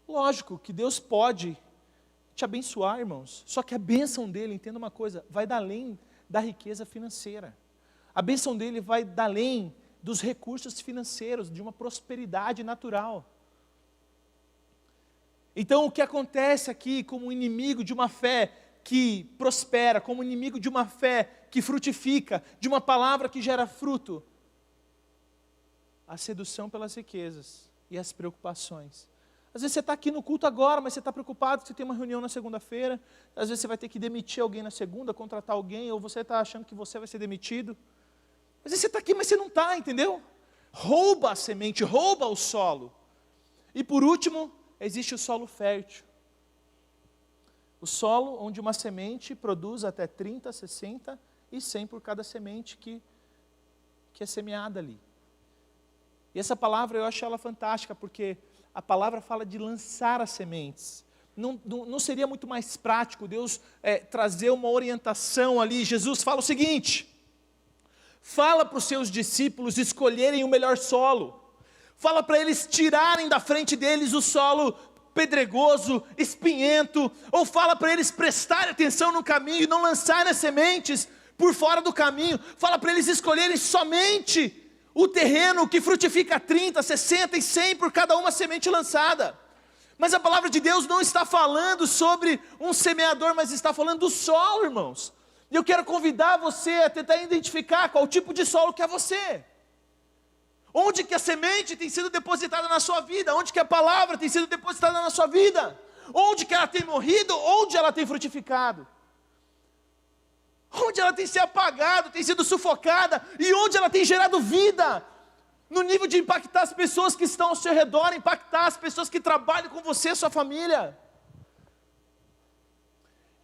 Lógico que Deus pode te abençoar, irmãos, só que a bênção dele, entenda uma coisa, vai dar além da riqueza financeira. A bênção dele vai dar além dos recursos financeiros, de uma prosperidade natural. Então, o que acontece aqui como inimigo de uma fé que prospera, como inimigo de uma fé que frutifica, de uma palavra que gera fruto? A sedução pelas riquezas e as preocupações. Às vezes você está aqui no culto agora, mas você está preocupado que você tem uma reunião na segunda-feira. Às vezes você vai ter que demitir alguém na segunda, contratar alguém, ou você está achando que você vai ser demitido. Às vezes você está aqui, mas você não está, entendeu? Rouba a semente, rouba o solo. E por último, existe o solo fértil. O solo onde uma semente produz até 30, 60 e 100 por cada semente que é semeada ali. E essa palavra eu acho ela fantástica, porque a palavra fala de lançar as sementes. Não seria muito mais prático Deus trazer uma orientação ali? Jesus fala o seguinte: fala para os seus discípulos escolherem o melhor solo. Fala para eles tirarem da frente deles o solo pedregoso, espinhento, ou fala para eles prestarem atenção no caminho e não lançarem as sementes por fora do caminho. Fala para eles escolherem somente o terreno que frutifica 30, 60 e 100 por cada uma semente lançada. Mas a palavra de Deus não está falando sobre um semeador, mas está falando do solo, irmãos. E eu quero convidar você a tentar identificar qual tipo de solo que é você. Onde que a semente tem sido depositada na sua vida? Onde que a palavra tem sido depositada na sua vida? Onde que ela tem morrido? Onde ela tem frutificado? Onde ela tem se apagado, tem sido sufocada? E onde ela tem gerado vida? No nível de impactar as pessoas que estão ao seu redor, impactar as pessoas que trabalham com você, sua família.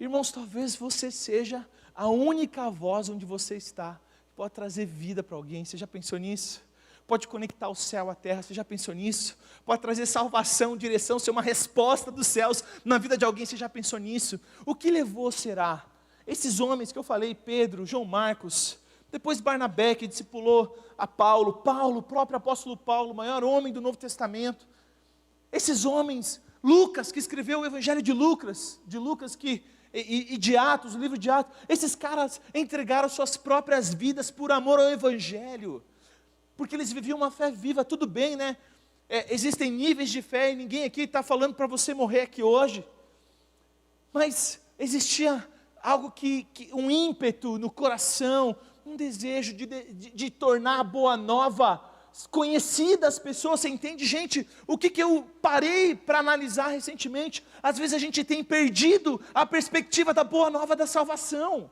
Irmãos, talvez você seja a única voz onde você está, que pode trazer vida para alguém. Você já pensou nisso? Pode conectar o céu à terra, você já pensou nisso? Pode trazer salvação, direção, ser uma resposta dos céus na vida de alguém, você já pensou nisso? O que levou, será? Esses homens que eu falei, Pedro, João Marcos, depois Barnabé, que discipulou a Paulo, o próprio apóstolo Paulo, o maior homem do Novo Testamento. Esses homens, Lucas, que escreveu o Evangelho de Lucas e de Atos, o livro de Atos, esses caras entregaram suas próprias vidas por amor ao Evangelho, porque eles viviam uma fé viva. Tudo bem, né? Existem níveis de fé e ninguém aqui está falando para você morrer aqui hoje, mas existia algo um ímpeto no coração, um desejo de tornar a boa nova conhecida às pessoas. Você entende, gente? O que eu parei para analisar recentemente? Às vezes a gente tem perdido a perspectiva da boa nova da salvação,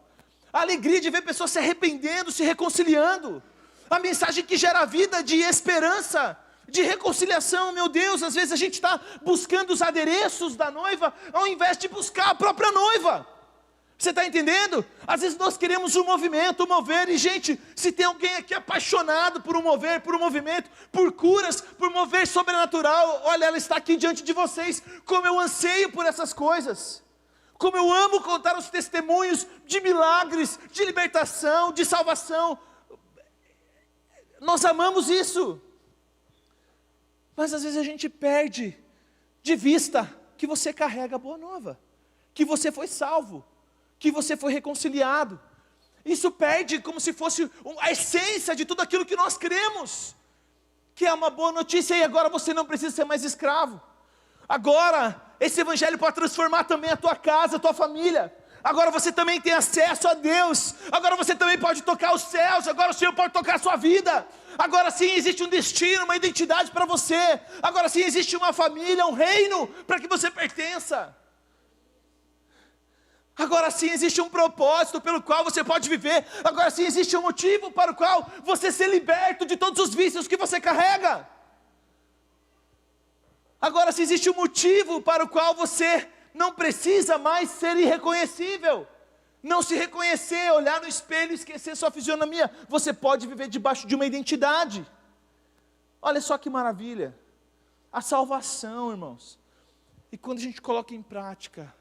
a alegria de ver pessoas se arrependendo, se reconciliando, a mensagem que gera vida de esperança, de reconciliação. Meu Deus, às vezes a gente está buscando os adereços da noiva, ao invés de buscar a própria noiva. Você está entendendo? Às vezes nós queremos um movimento, um mover, e gente, se tem alguém aqui apaixonado por um mover, por um movimento, por curas, por mover sobrenatural, olha, ela está aqui diante de vocês. Como eu anseio por essas coisas, como eu amo contar os testemunhos de milagres, de libertação, de salvação. Nós amamos isso, mas às vezes a gente perde de vista que você carrega a boa nova, que você foi salvo, que você foi reconciliado. Isso perde como se fosse a essência de tudo aquilo que nós cremos. que é uma boa notícia, e agora você não precisa ser mais escravo. Agora, esse evangelho pode transformar também a tua casa, a tua família. Agora você também tem acesso a Deus. Agora você também pode tocar os céus. Agora o Senhor pode tocar a sua vida. Agora sim existe um destino, uma identidade para você. Agora sim existe uma família, um reino para que você pertença. Agora sim existe um propósito pelo qual você pode viver. Agora sim existe um motivo para o qual você ser liberto de todos os vícios que você carrega. Agora sim existe um motivo para o qual você não precisa mais ser irreconhecível. Não se reconhecer, olhar no espelho e esquecer sua fisionomia. Você pode viver debaixo de uma identidade. Olha só que maravilha. A salvação, irmãos. E quando a gente coloca em prática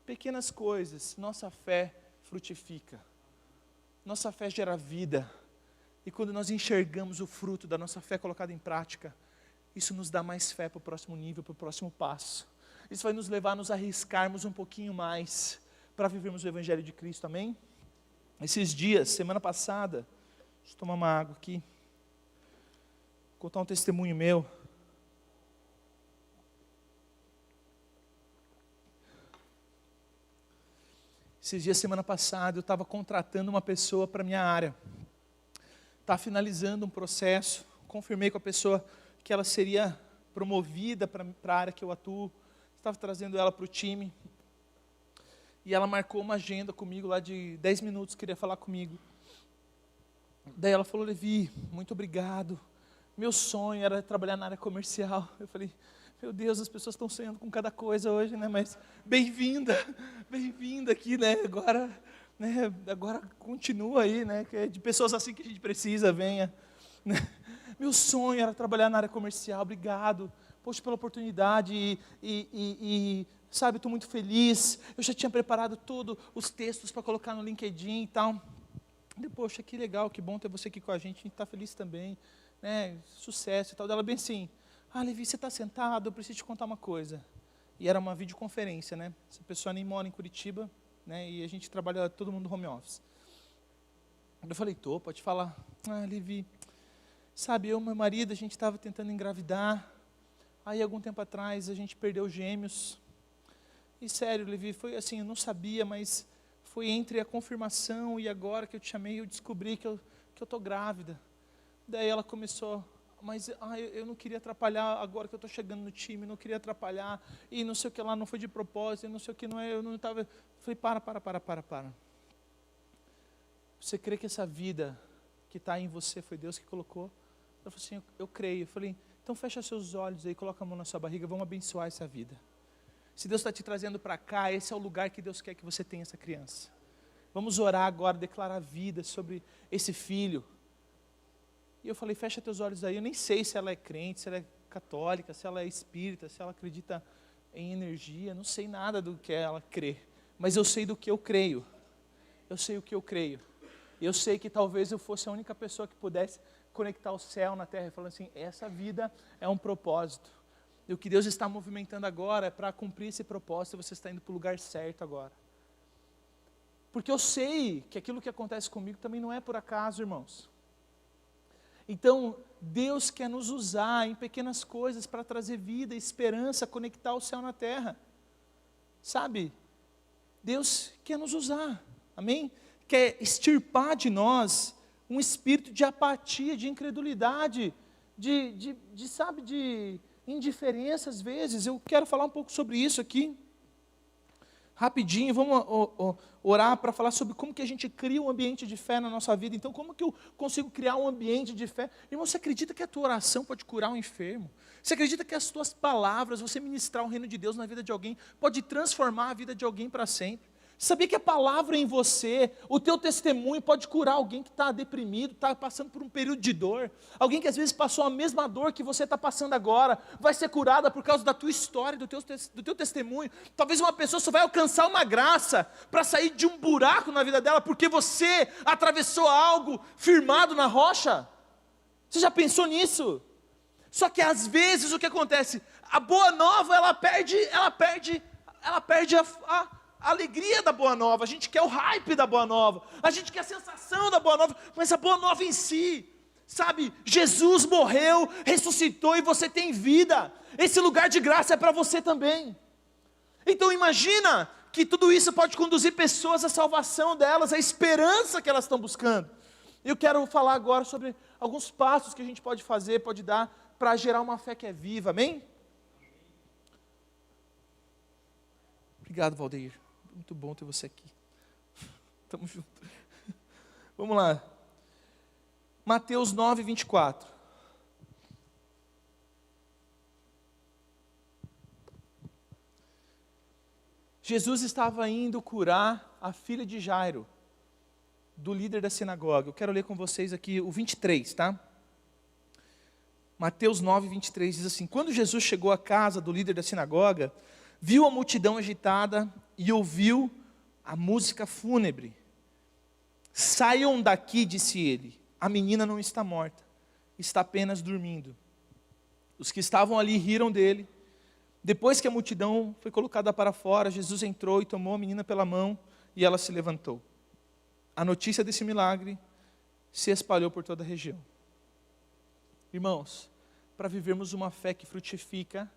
pequenas coisas, nossa fé frutifica. Nossa fé gera vida. E quando nós enxergamos o fruto da nossa fé colocada em prática, isso nos dá mais fé para o próximo nível, para o próximo passo. Isso vai nos levar a nos arriscarmos um pouquinho mais para vivermos o Evangelho de Cristo, amém? Esses dias, semana passada, deixa eu tomar uma água aqui, vou contar um testemunho meu. Esses dias, semana passada, eu estava contratando uma pessoa para a minha área. Estava finalizando um processo, confirmei com a pessoa que ela seria promovida para a área que eu atuo. Estava trazendo ela para o time. E ela marcou uma agenda comigo lá de 10 minutos, queria falar comigo. Daí ela falou: Levi, muito obrigado. Meu sonho era trabalhar na área comercial. Eu falei: meu Deus, as pessoas estão sonhando com cada coisa hoje, né? Mas bem-vinda aqui, né? Agora continua aí, né? Que é de pessoas assim que a gente precisa, venha. Né? Meu sonho era trabalhar na área comercial, obrigado. Poxa, pela oportunidade e sabe, estou muito feliz. Eu já tinha preparado todos os textos para colocar no LinkedIn e tal. Poxa, que legal, que bom ter você aqui com a gente está feliz também, né? Sucesso e tal. Ela bem assim: Levi, você está sentado, eu preciso te contar uma coisa. E era uma videoconferência, né? Essa pessoa nem mora em Curitiba, né? E a gente trabalha todo mundo home office. Eu falei: pode falar. Levi, sabe, eu e meu marido, a gente estava tentando engravidar. Aí, algum tempo atrás, a gente perdeu gêmeos. E sério, Levi, foi assim, eu não sabia, mas foi entre a confirmação e agora que eu te chamei, eu descobri que eu estou grávida. Daí ela começou: mas eu não queria atrapalhar agora que eu estou chegando no time, não queria atrapalhar, e não sei o que lá, não foi de propósito, não sei o que, não é, eu não estava... Falei: para. Você crê que essa vida que está em você foi Deus que colocou? Ela falou assim: eu creio. Eu falei: então fecha seus olhos aí, coloca a mão na sua barriga, vamos abençoar essa vida. Se Deus está te trazendo para cá, esse é o lugar que Deus quer que você tenha essa criança. Vamos orar agora, declarar vida sobre esse filho. E eu falei: fecha teus olhos aí. Eu nem sei se ela é crente, se ela é católica, se ela é espírita, se ela acredita em energia, não sei nada do que ela crê. Mas eu sei do que eu creio. Eu sei o que eu creio. Eu sei que talvez eu fosse a única pessoa que pudesse conectar o céu na terra e falar assim: essa vida é um propósito. E o que Deus está movimentando agora é para cumprir esse propósito, você está indo para o lugar certo agora. Porque eu sei que aquilo que acontece comigo também não é por acaso, irmãos. Então, Deus quer nos usar em pequenas coisas para trazer vida, esperança, conectar o céu na terra. Sabe? Deus quer nos usar, amém? Quer extirpar de nós um espírito de apatia, de incredulidade, de indiferença às vezes. Eu quero falar um pouco sobre isso aqui, rapidinho. Vamos orar para falar sobre como que a gente cria um ambiente de fé na nossa vida. Então, como que eu consigo criar um ambiente de fé? Irmão, você acredita que a tua oração pode curar um enfermo? Você acredita que as tuas palavras, você ministrar o reino de Deus na vida de alguém, pode transformar a vida de alguém para sempre? Sabia que a palavra em você, o teu testemunho pode curar alguém que está deprimido, está passando por um período de dor, alguém que às vezes passou a mesma dor que você está passando agora, vai ser curada por causa da tua história, do teu testemunho. Talvez uma pessoa só vai alcançar uma graça para sair de um buraco na vida dela, porque você atravessou algo firmado na rocha. Você já pensou nisso? Só que às vezes o que acontece? A boa nova, ela perde a alegria da boa nova. A gente quer o hype da boa nova, a gente quer a sensação da boa nova, mas a boa nova em si, Sabe, Jesus morreu, ressuscitou e você tem vida. Esse lugar de graça é para você também. Então imagina que tudo isso pode conduzir pessoas à salvação delas, à esperança que elas estão buscando. Eu quero falar agora sobre alguns passos que a gente pode fazer, pode dar, para gerar uma fé que é viva, amém? Obrigado, Valdeir. Muito bom ter você aqui. Tamo junto. Vamos lá. Mateus 9, 24. Jesus estava indo curar a filha de Jairo, do líder da sinagoga. Eu quero ler com vocês aqui o 23, tá? Mateus 9, 23 diz assim: quando Jesus chegou à casa do líder da sinagoga, viu a multidão agitada e ouviu a música fúnebre. Saiam daqui, disse ele, a menina não está morta, está apenas dormindo. Os que estavam ali riram dele. Depois que a multidão foi colocada para fora, Jesus entrou e tomou a menina pela mão e ela se levantou. A notícia desse milagre se espalhou por toda a região. Irmãos, para vivermos uma fé que frutifica,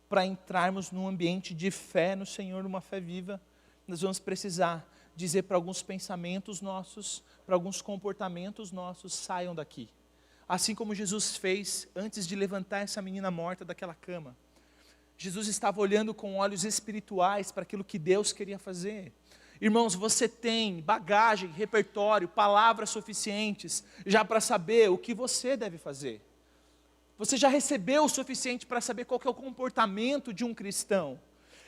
para entrarmos num ambiente de fé no Senhor, numa fé viva, nós vamos precisar dizer para alguns pensamentos nossos, para alguns comportamentos nossos, saiam daqui. Assim como Jesus fez antes de levantar essa menina morta daquela cama. Jesus estava olhando com olhos espirituais para aquilo que Deus queria fazer. Irmãos, você tem bagagem, repertório, palavras suficientes já para saber o que você deve fazer. Você já recebeu o suficiente para saber qual que é o comportamento de um cristão.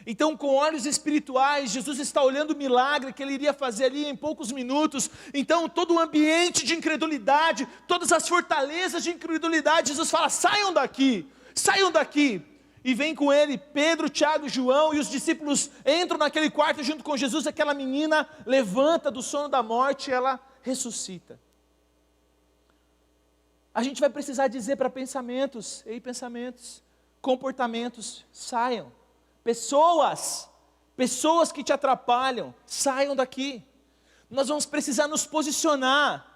Então, com olhos espirituais, Jesus está olhando o milagre que ele iria fazer ali em poucos minutos. Então, todo o ambiente de incredulidade, todas as fortalezas de incredulidade, Jesus fala, saiam daqui, saiam daqui. E vem com ele Pedro, Tiago e João, e os discípulos entram naquele quarto junto com Jesus, aquela menina levanta do sono da morte e ela ressuscita. A gente vai precisar dizer para pensamentos, comportamentos, saiam. Pessoas que te atrapalham, saiam daqui. Nós vamos precisar nos posicionar,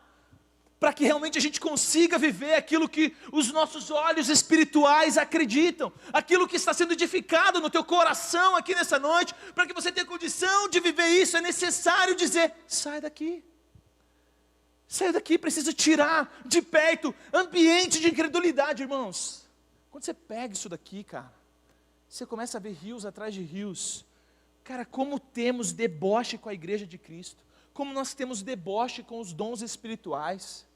para que realmente a gente consiga viver aquilo que os nossos olhos espirituais acreditam, aquilo que está sendo edificado no teu coração aqui nessa noite, para que você tenha condição de viver isso, é necessário dizer, sai daqui. Sai daqui, precisa tirar de perto ambiente de incredulidade, irmãos. Quando você pega isso daqui, cara, você começa a ver rios atrás de rios. Cara, como temos deboche com a igreja de Cristo, como nós temos deboche com os dons espirituais,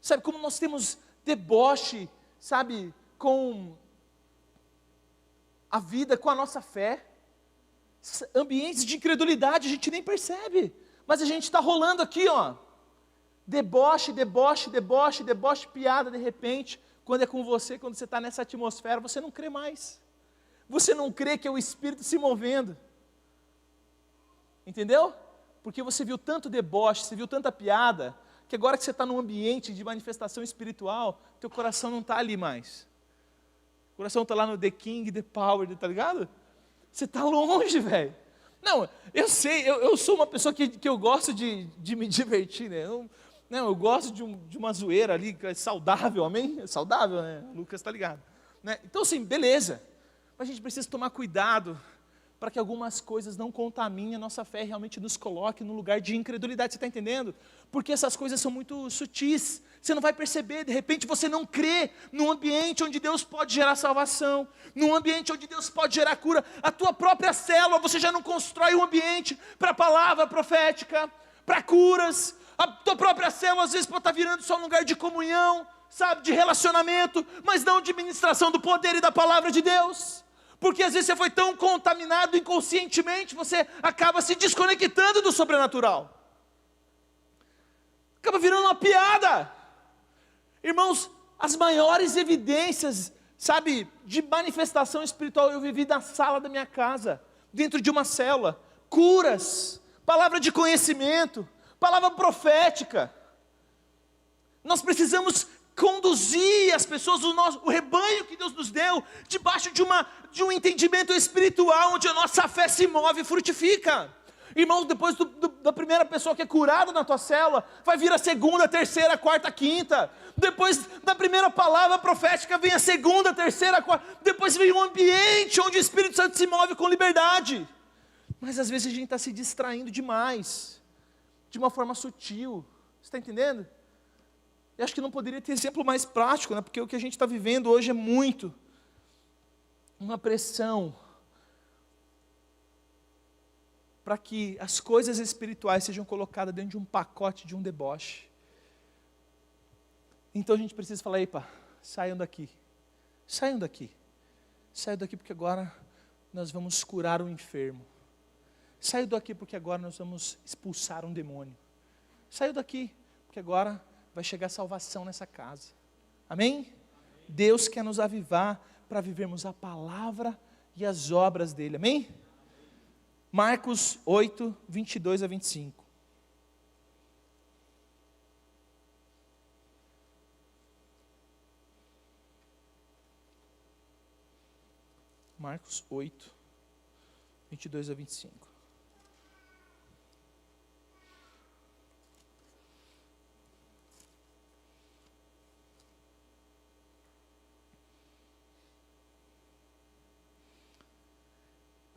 sabe, como nós temos deboche, sabe, com a vida, com a nossa fé, ambientes de incredulidade, a gente nem percebe, mas a gente está rolando aqui, ó, deboche, piada, de repente, quando é com você, quando você está nessa atmosfera, você não crê mais, você não crê que é o Espírito se movendo, entendeu? Porque você viu tanto deboche, você viu tanta piada, que agora que você está num ambiente de manifestação espiritual, teu coração não está ali mais. O coração está lá no The King, The Power, tá ligado? Você está longe, velho. Não, eu sei, eu sou uma pessoa que eu gosto de me divertir, né? Eu gosto de uma zoeira ali, que é saudável, amém? É saudável, né? O Lucas está ligado. Né? Então, assim, beleza. Mas a gente precisa tomar cuidado, para que algumas coisas não contaminem a nossa fé e realmente nos coloque no lugar de incredulidade, você está entendendo? Porque essas coisas são muito sutis, você não vai perceber, de repente você não crê num ambiente onde Deus pode gerar salvação, num ambiente onde Deus pode gerar cura, a tua própria célula, você já não constrói um ambiente para a palavra profética, para curas, a tua própria célula às vezes pode estar virando só um lugar de comunhão, sabe, de relacionamento, mas não de ministração do poder e da palavra de Deus. Porque às vezes você foi tão contaminado inconscientemente, você acaba se desconectando do sobrenatural. Acaba virando uma piada. Irmãos, as maiores evidências, sabe, de manifestação espiritual, eu vivi na sala da minha casa, dentro de uma célula. Curas, palavra de conhecimento, palavra profética. Nós precisamos conduzir as pessoas, o rebanho que Deus nos deu, debaixo de um entendimento espiritual, onde a nossa fé se move e frutifica. Irmãos, depois da primeira pessoa que é curada na tua célula, vai vir a segunda, terceira, quarta, quinta. Depois da primeira palavra profética, vem a segunda, terceira, quarta. Depois vem um ambiente onde o Espírito Santo se move com liberdade. Mas às vezes a gente está se distraindo demais, de uma forma sutil. Você está entendendo? Eu acho que não poderia ter exemplo mais prático, né? Porque o que a gente está vivendo hoje é muito uma pressão para que as coisas espirituais sejam colocadas dentro de um pacote, de um deboche. Então a gente precisa falar, epa, saiam daqui, saiam daqui, saiam daqui porque agora nós vamos curar um enfermo. Saiam daqui porque agora nós vamos expulsar um demônio. Saiam daqui porque agora vai chegar salvação nessa casa. Amém? Deus quer nos avivar para vivermos a palavra e as obras dele. Amém? Marcos 8, 22 a 25. Marcos 8, 22 a 25.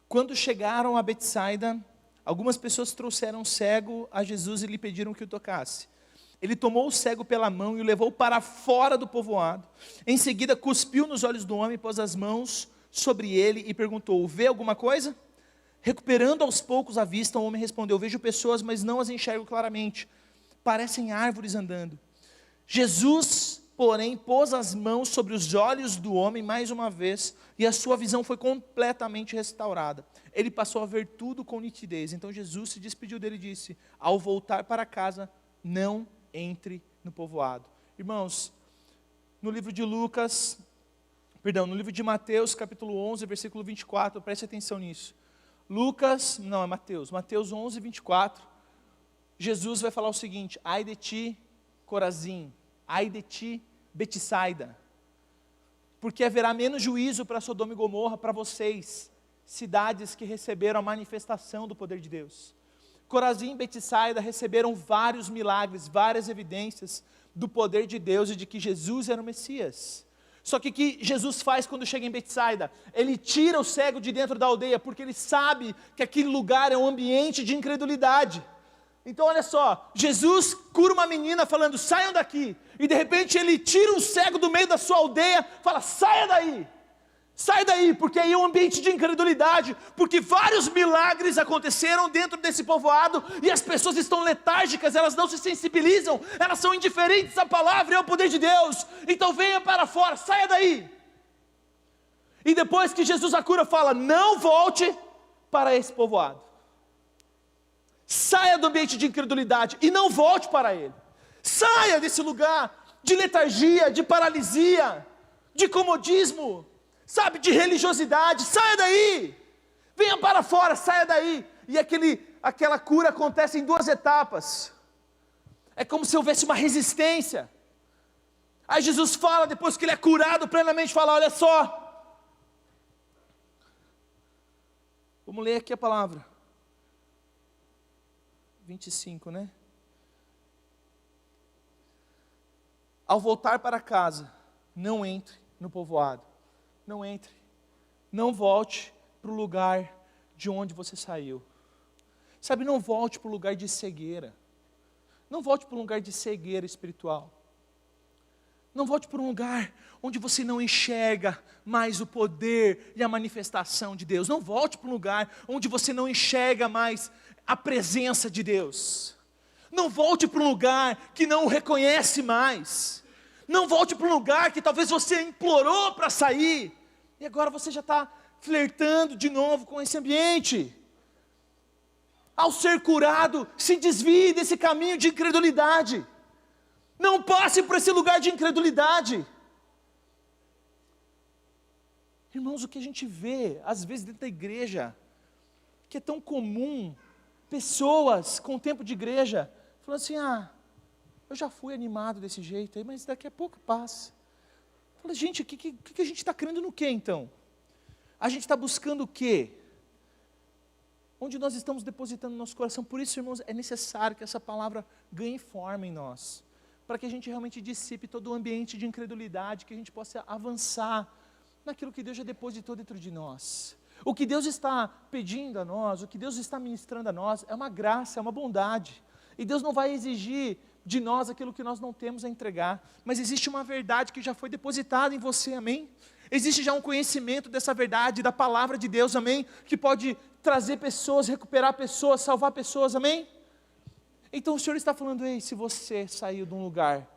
Quando chegaram a Betsaida, algumas pessoas trouxeram um cego a Jesus e lhe pediram que o tocasse. Ele tomou o cego pela mão e o levou para fora do povoado. Em seguida, cuspiu nos olhos do homem, pôs as mãos sobre ele e perguntou: vê alguma coisa? Recuperando aos poucos a vista, o homem respondeu: vejo pessoas, mas não as enxergo claramente. Parecem árvores andando. Jesus, porém, pôs as mãos sobre os olhos do homem mais uma vez, e a sua visão foi completamente restaurada. Ele passou a ver tudo com nitidez. Então Jesus se despediu dele e disse: ao voltar para casa, não entre no povoado. Irmãos, no livro de no livro de Mateus, capítulo 11, versículo 24, preste atenção nisso. Mateus 11, 24, Jesus vai falar o seguinte: ai de ti, Corazim, ai de ti, Betsaida, porque haverá menos juízo para Sodoma e Gomorra, para vocês, cidades que receberam a manifestação do poder de Deus. Corazim e Betsaida receberam vários milagres, várias evidências do poder de Deus e de que Jesus era o Messias. Só que o que Jesus faz quando chega em Betsaida? Ele tira o cego de dentro da aldeia, porque ele sabe que aquele lugar é um ambiente de incredulidade. Então olha só, Jesus cura uma menina falando: saiam daqui, e de repente ele tira um cego do meio da sua aldeia, fala: saia daí, porque aí é um ambiente de incredulidade, porque vários milagres aconteceram dentro desse povoado, e as pessoas estão letárgicas, elas não se sensibilizam, elas são indiferentes à palavra e ao poder de Deus. Então venha para fora, saia daí. E depois que Jesus a cura, fala: não volte para esse povoado. Saia do ambiente de incredulidade e não volte para ele. Saia desse lugar de letargia, de paralisia, de comodismo, sabe, de religiosidade. Saia daí, venha para fora, saia daí. E aquela cura acontece em duas etapas. É como se houvesse uma resistência. Aí Jesus fala, depois que ele é curado plenamente, fala: olha só, vamos ler aqui a palavra 25, né? Ao voltar para casa, não entre no povoado. Não entre. Não volte para o lugar de onde você saiu. Sabe, não volte para o lugar de cegueira. Não volte para um lugar de cegueira espiritual. Não volte para um lugar onde você não enxerga mais o poder e a manifestação de Deus. Não volte para um lugar onde você não enxerga mais a presença de Deus. Não volte para um lugar que não o reconhece mais. Não volte para um lugar que talvez você implorou para sair, e agora você já está flertando de novo com esse ambiente. Ao ser curado, se desvie desse caminho de incredulidade. Não passe por esse lugar de incredulidade. Irmãos, o que a gente vê, às vezes dentro da igreja, que é tão comum, pessoas com tempo de igreja, falando assim: eu já fui animado desse jeito aí, mas daqui a pouco passa. Fala: gente, o que a gente está crendo no quê então? A gente está buscando o quê? onde nós estamos depositando nosso coração. Por isso, irmãos, é necessário que essa palavra ganhe forma em nós, para que a gente realmente dissipe todo o ambiente de incredulidade, que a gente possa avançar naquilo que Deus já depositou dentro de nós. O que Deus está pedindo a nós, o que Deus está ministrando a nós, é uma graça, é uma bondade. E Deus não vai exigir de nós aquilo que nós não temos a entregar, mas existe uma verdade que já foi depositada em você, amém? Existe já um conhecimento dessa verdade, da palavra de Deus, amém? Que pode trazer pessoas, recuperar pessoas, salvar pessoas, amém? Então o Senhor está falando, ei, se você saiu de um lugar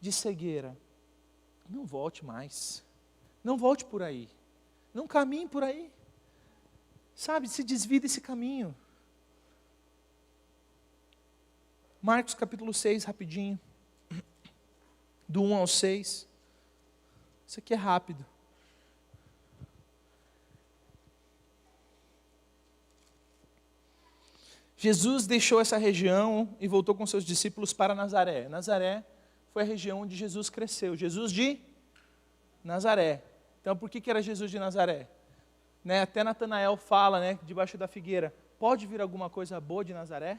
de cegueira, não volte mais, não volte por aí, não caminhe por aí, sabe, se desvie desse caminho. Marcos capítulo 6, rapidinho, do 1 ao 6, isso aqui é rápido. Jesus deixou essa região e voltou com seus discípulos para Nazaré. Nazaré foi a região onde Jesus cresceu. Jesus de Nazaré. Então, por que era Jesus de Nazaré? Né? Até Natanael fala, né, debaixo da figueira, pode vir alguma coisa boa de Nazaré?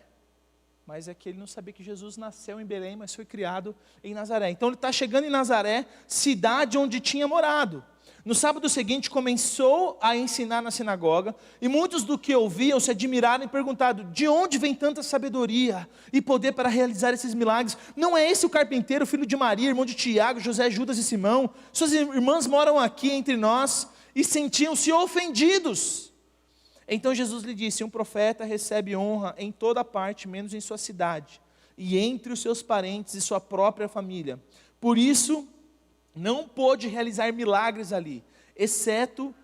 Mas é que ele não sabia que Jesus nasceu em Belém, mas foi criado em Nazaré. Então ele está chegando em Nazaré, cidade onde tinha morado. No sábado seguinte começou a ensinar na sinagoga, e muitos do que ouviam se admiraram e perguntaram, de onde vem tanta sabedoria e poder para realizar esses milagres? Não é esse o carpinteiro, filho de Maria, irmão de Tiago, José, Judas e Simão? Suas irmãs moram aqui entre nós, e sentiam-se ofendidos. Então Jesus lhe disse, um profeta recebe honra em toda parte, menos em sua cidade, e entre os seus parentes e sua própria família. Por isso, não pôde realizar milagres ali, exceto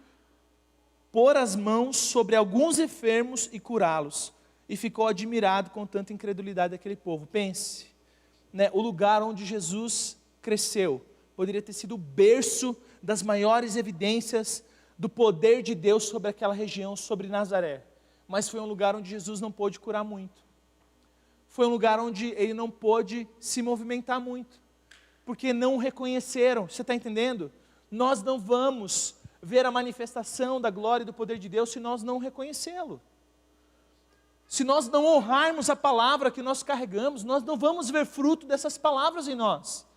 pôr as mãos sobre alguns enfermos e curá-los. E ficou admirado com tanta incredulidade daquele povo. Pense, né, o lugar onde Jesus cresceu poderia ter sido o berço das maiores evidências do poder de Deus sobre aquela região, sobre Nazaré. Mas foi um lugar onde Jesus não pôde curar muito. Foi um lugar onde ele não pôde se movimentar muito, porque não o reconheceram. Você está entendendo? Nós não vamos ver a manifestação da glória e do poder de Deus se nós não reconhecê-lo. Se nós não honrarmos a palavra que nós carregamos, nós não vamos ver fruto dessas palavras em nós.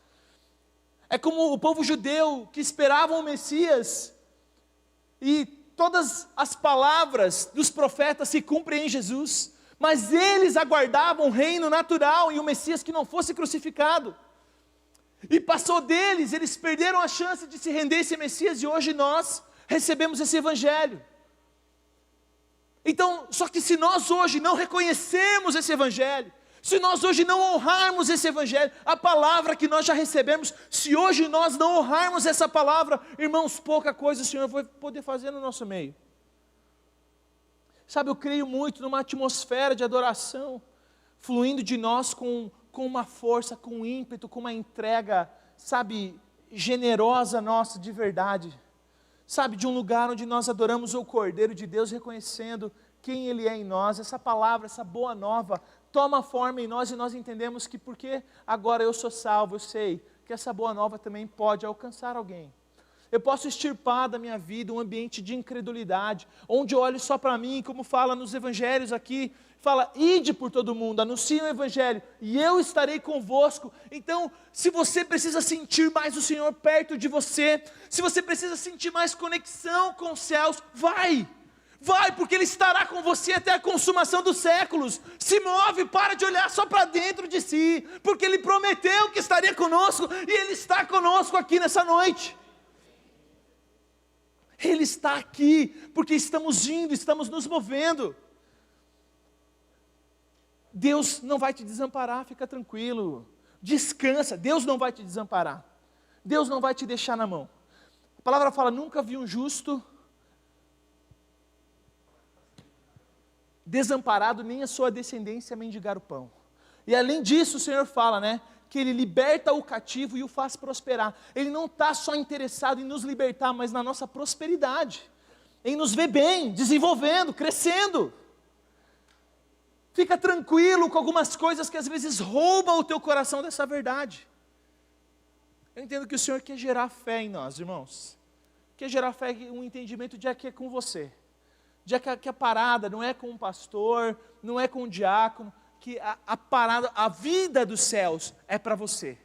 É como o povo judeu que esperava o Messias, e todas as palavras dos profetas se cumprem em Jesus, mas eles aguardavam um reino natural e um Messias que não fosse crucificado. E passou deles, eles perderam a chance de se render a esse Messias, e hoje nós recebemos esse Evangelho. Então, só que se nós hoje não reconhecermos esse Evangelho, se nós hoje não honrarmos esse Evangelho, a palavra que nós já recebemos, se hoje nós não honrarmos essa palavra, irmãos, pouca coisa o Senhor vai poder fazer no nosso meio. Sabe, eu creio muito numa atmosfera de adoração, fluindo de nós com uma força, com um ímpeto, com uma entrega, sabe, generosa nossa, de verdade. Sabe, de um lugar onde nós adoramos o Cordeiro de Deus, reconhecendo quem Ele é em nós. Essa palavra, essa boa nova, toma forma em nós, e nós entendemos que porque agora eu sou salvo, eu sei que essa boa nova também pode alcançar alguém. Eu posso extirpar da minha vida um ambiente de incredulidade, onde eu olho só para mim, como fala nos evangelhos aqui, fala, ide por todo mundo, anuncie o evangelho, e eu estarei convosco. Então, se você precisa sentir mais o Senhor perto de você, se você precisa sentir mais conexão com os céus, vai, porque Ele estará com você até a consumação dos séculos. Se move, para de olhar só para dentro de si, porque Ele prometeu que estaria conosco, e Ele está conosco aqui nessa noite. Ele está aqui, porque estamos indo, estamos nos movendo. Deus não vai te desamparar, fica tranquilo, descansa, Deus não vai te desamparar, Deus não vai te deixar na mão. A palavra fala, nunca vi um justo desamparado, nem a sua descendência mendigar o pão. E além disso o Senhor fala, né, que Ele liberta o cativo e o faz prosperar. Ele não está só interessado em nos libertar, mas na nossa prosperidade, em nos ver bem, desenvolvendo, crescendo. Fica tranquilo com algumas coisas que às vezes roubam o teu coração dessa verdade. Eu entendo que o Senhor quer gerar fé em nós, irmãos. Quer gerar fé, um entendimento de que é com você. que a parada não é com um pastor, não é com um diácono, que a parada, a vida dos céus é para você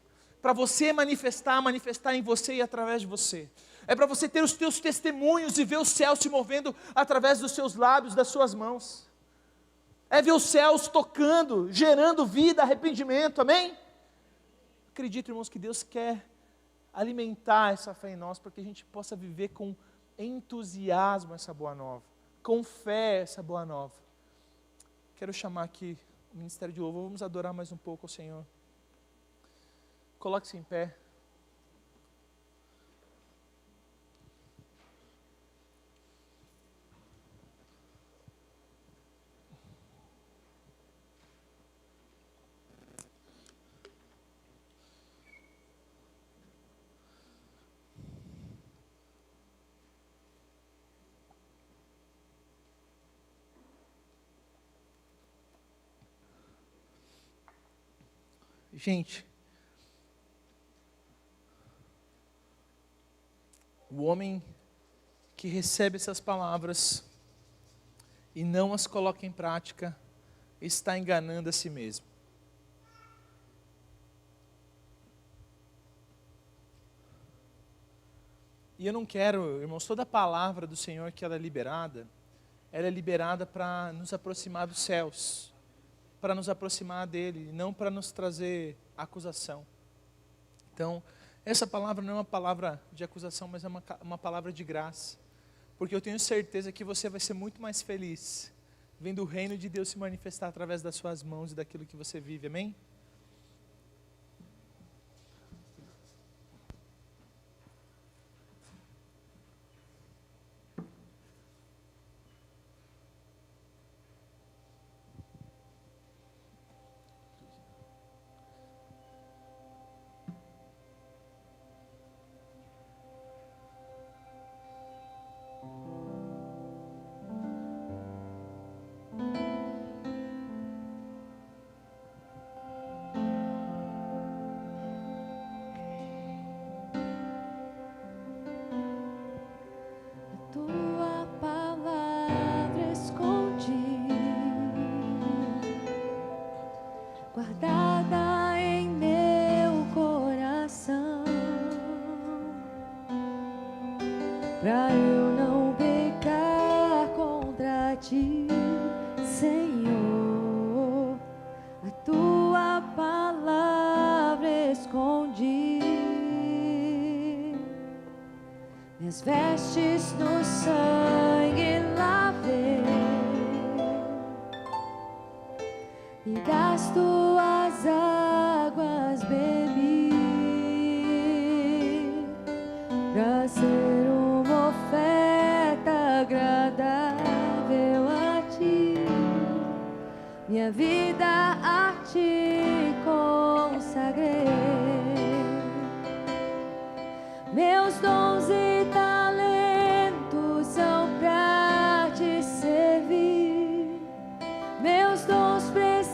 manifestar em você e através de você. É para você ter os teus testemunhos e ver os céus se movendo através dos seus lábios, das suas mãos. É ver os céus tocando, gerando vida, arrependimento, amém? Acredito, irmãos, que Deus quer alimentar essa fé em nós, para que a gente possa viver com entusiasmo essa boa nova, com fé essa boa nova. Quero chamar aqui o Ministério de Louvor, vamos adorar mais um pouco ao Senhor. Coloque-se em pé. Gente, o homem que recebe essas palavras e não as coloca em prática, está enganando a si mesmo. E eu não quero, irmãos, toda a palavra do Senhor que ela é liberada para nos aproximar dos céus, para nos aproximar dele, não para nos trazer acusação. Então, essa palavra não é uma palavra de acusação, mas é uma palavra de graça, porque eu tenho certeza que você vai ser muito mais feliz vendo o reino de Deus se manifestar através das suas mãos e daquilo que você vive, amém? Guardada em meu coração, pra eu não pecar contra ti, Senhor. A tua palavra escondi, minhas vestes no sangue lavei, e das tuas águas bebi, pra ser uma oferta agradável a ti, minha vida a ti consagrei, meus dons e talentos são pra te servir, meus dons preciosos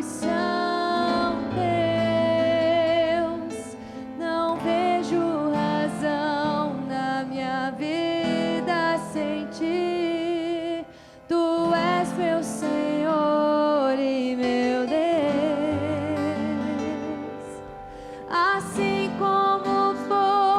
são teus. Não vejo razão na minha vida sem ti. Tu és meu Senhor e meu Deus. Assim como foi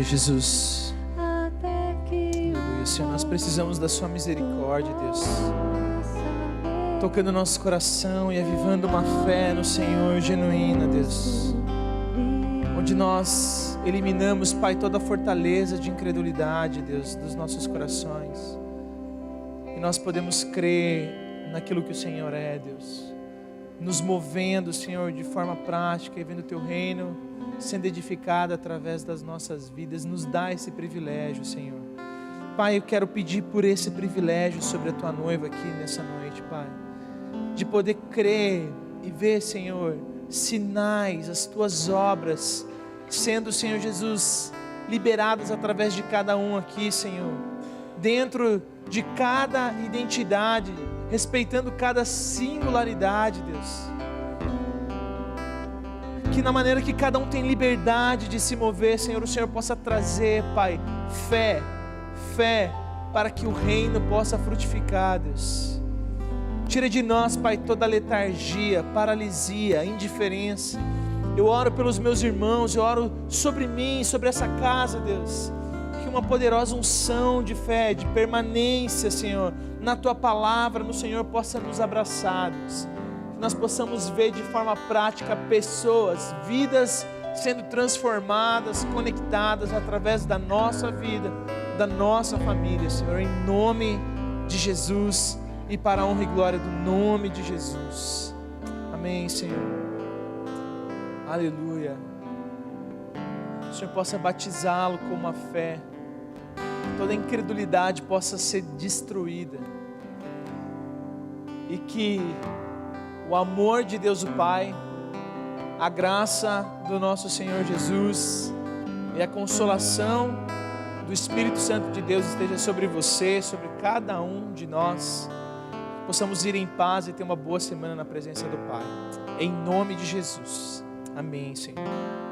Jesus. até que Aleluia, Senhor, nós precisamos da sua misericórdia, Deus. Tocando nosso coração e avivando uma fé no Senhor genuína, Deus. Onde nós eliminamos, Pai, toda a fortaleza de incredulidade, Deus, dos nossos corações. E nós podemos crer naquilo que o Senhor é, Deus. Nos movendo, Senhor, de forma prática e vendo o Teu reino sendo edificado através das nossas vidas. Nos dá esse privilégio, Senhor. Pai, eu quero pedir por esse privilégio sobre a Tua noiva aqui nessa noite, Pai. De poder crer e ver, Senhor, sinais, as Tuas obras sendo, Senhor Jesus, liberadas através de cada um aqui, Senhor. Dentro de cada identidade, respeitando cada singularidade, Deus. Que na maneira que cada um tem liberdade de se mover, Senhor, o Senhor possa trazer, Pai, fé para que o reino possa frutificar, Deus. Tira de nós, Pai, toda letargia, paralisia, indiferença. Eu oro pelos meus irmãos, eu oro sobre mim, sobre essa casa, Deus. Que uma poderosa unção de fé, de permanência, Senhor, na Tua palavra, no Senhor, possa nos abraçar, Deus. Que nós possamos ver de forma prática pessoas, vidas sendo transformadas, conectadas através da nossa vida, da nossa família, Senhor, em nome de Jesus e para a honra e glória do nome de Jesus. Amém, Senhor. Aleluia. O Senhor possa batizá-lo com uma fé, toda incredulidade possa ser destruída, e que o amor de Deus o Pai, a graça do nosso Senhor Jesus e a consolação do Espírito Santo de Deus esteja sobre você, sobre cada um de nós. Possamos ir em paz e ter uma boa semana na presença do Pai, em nome de Jesus. Amém, Senhor.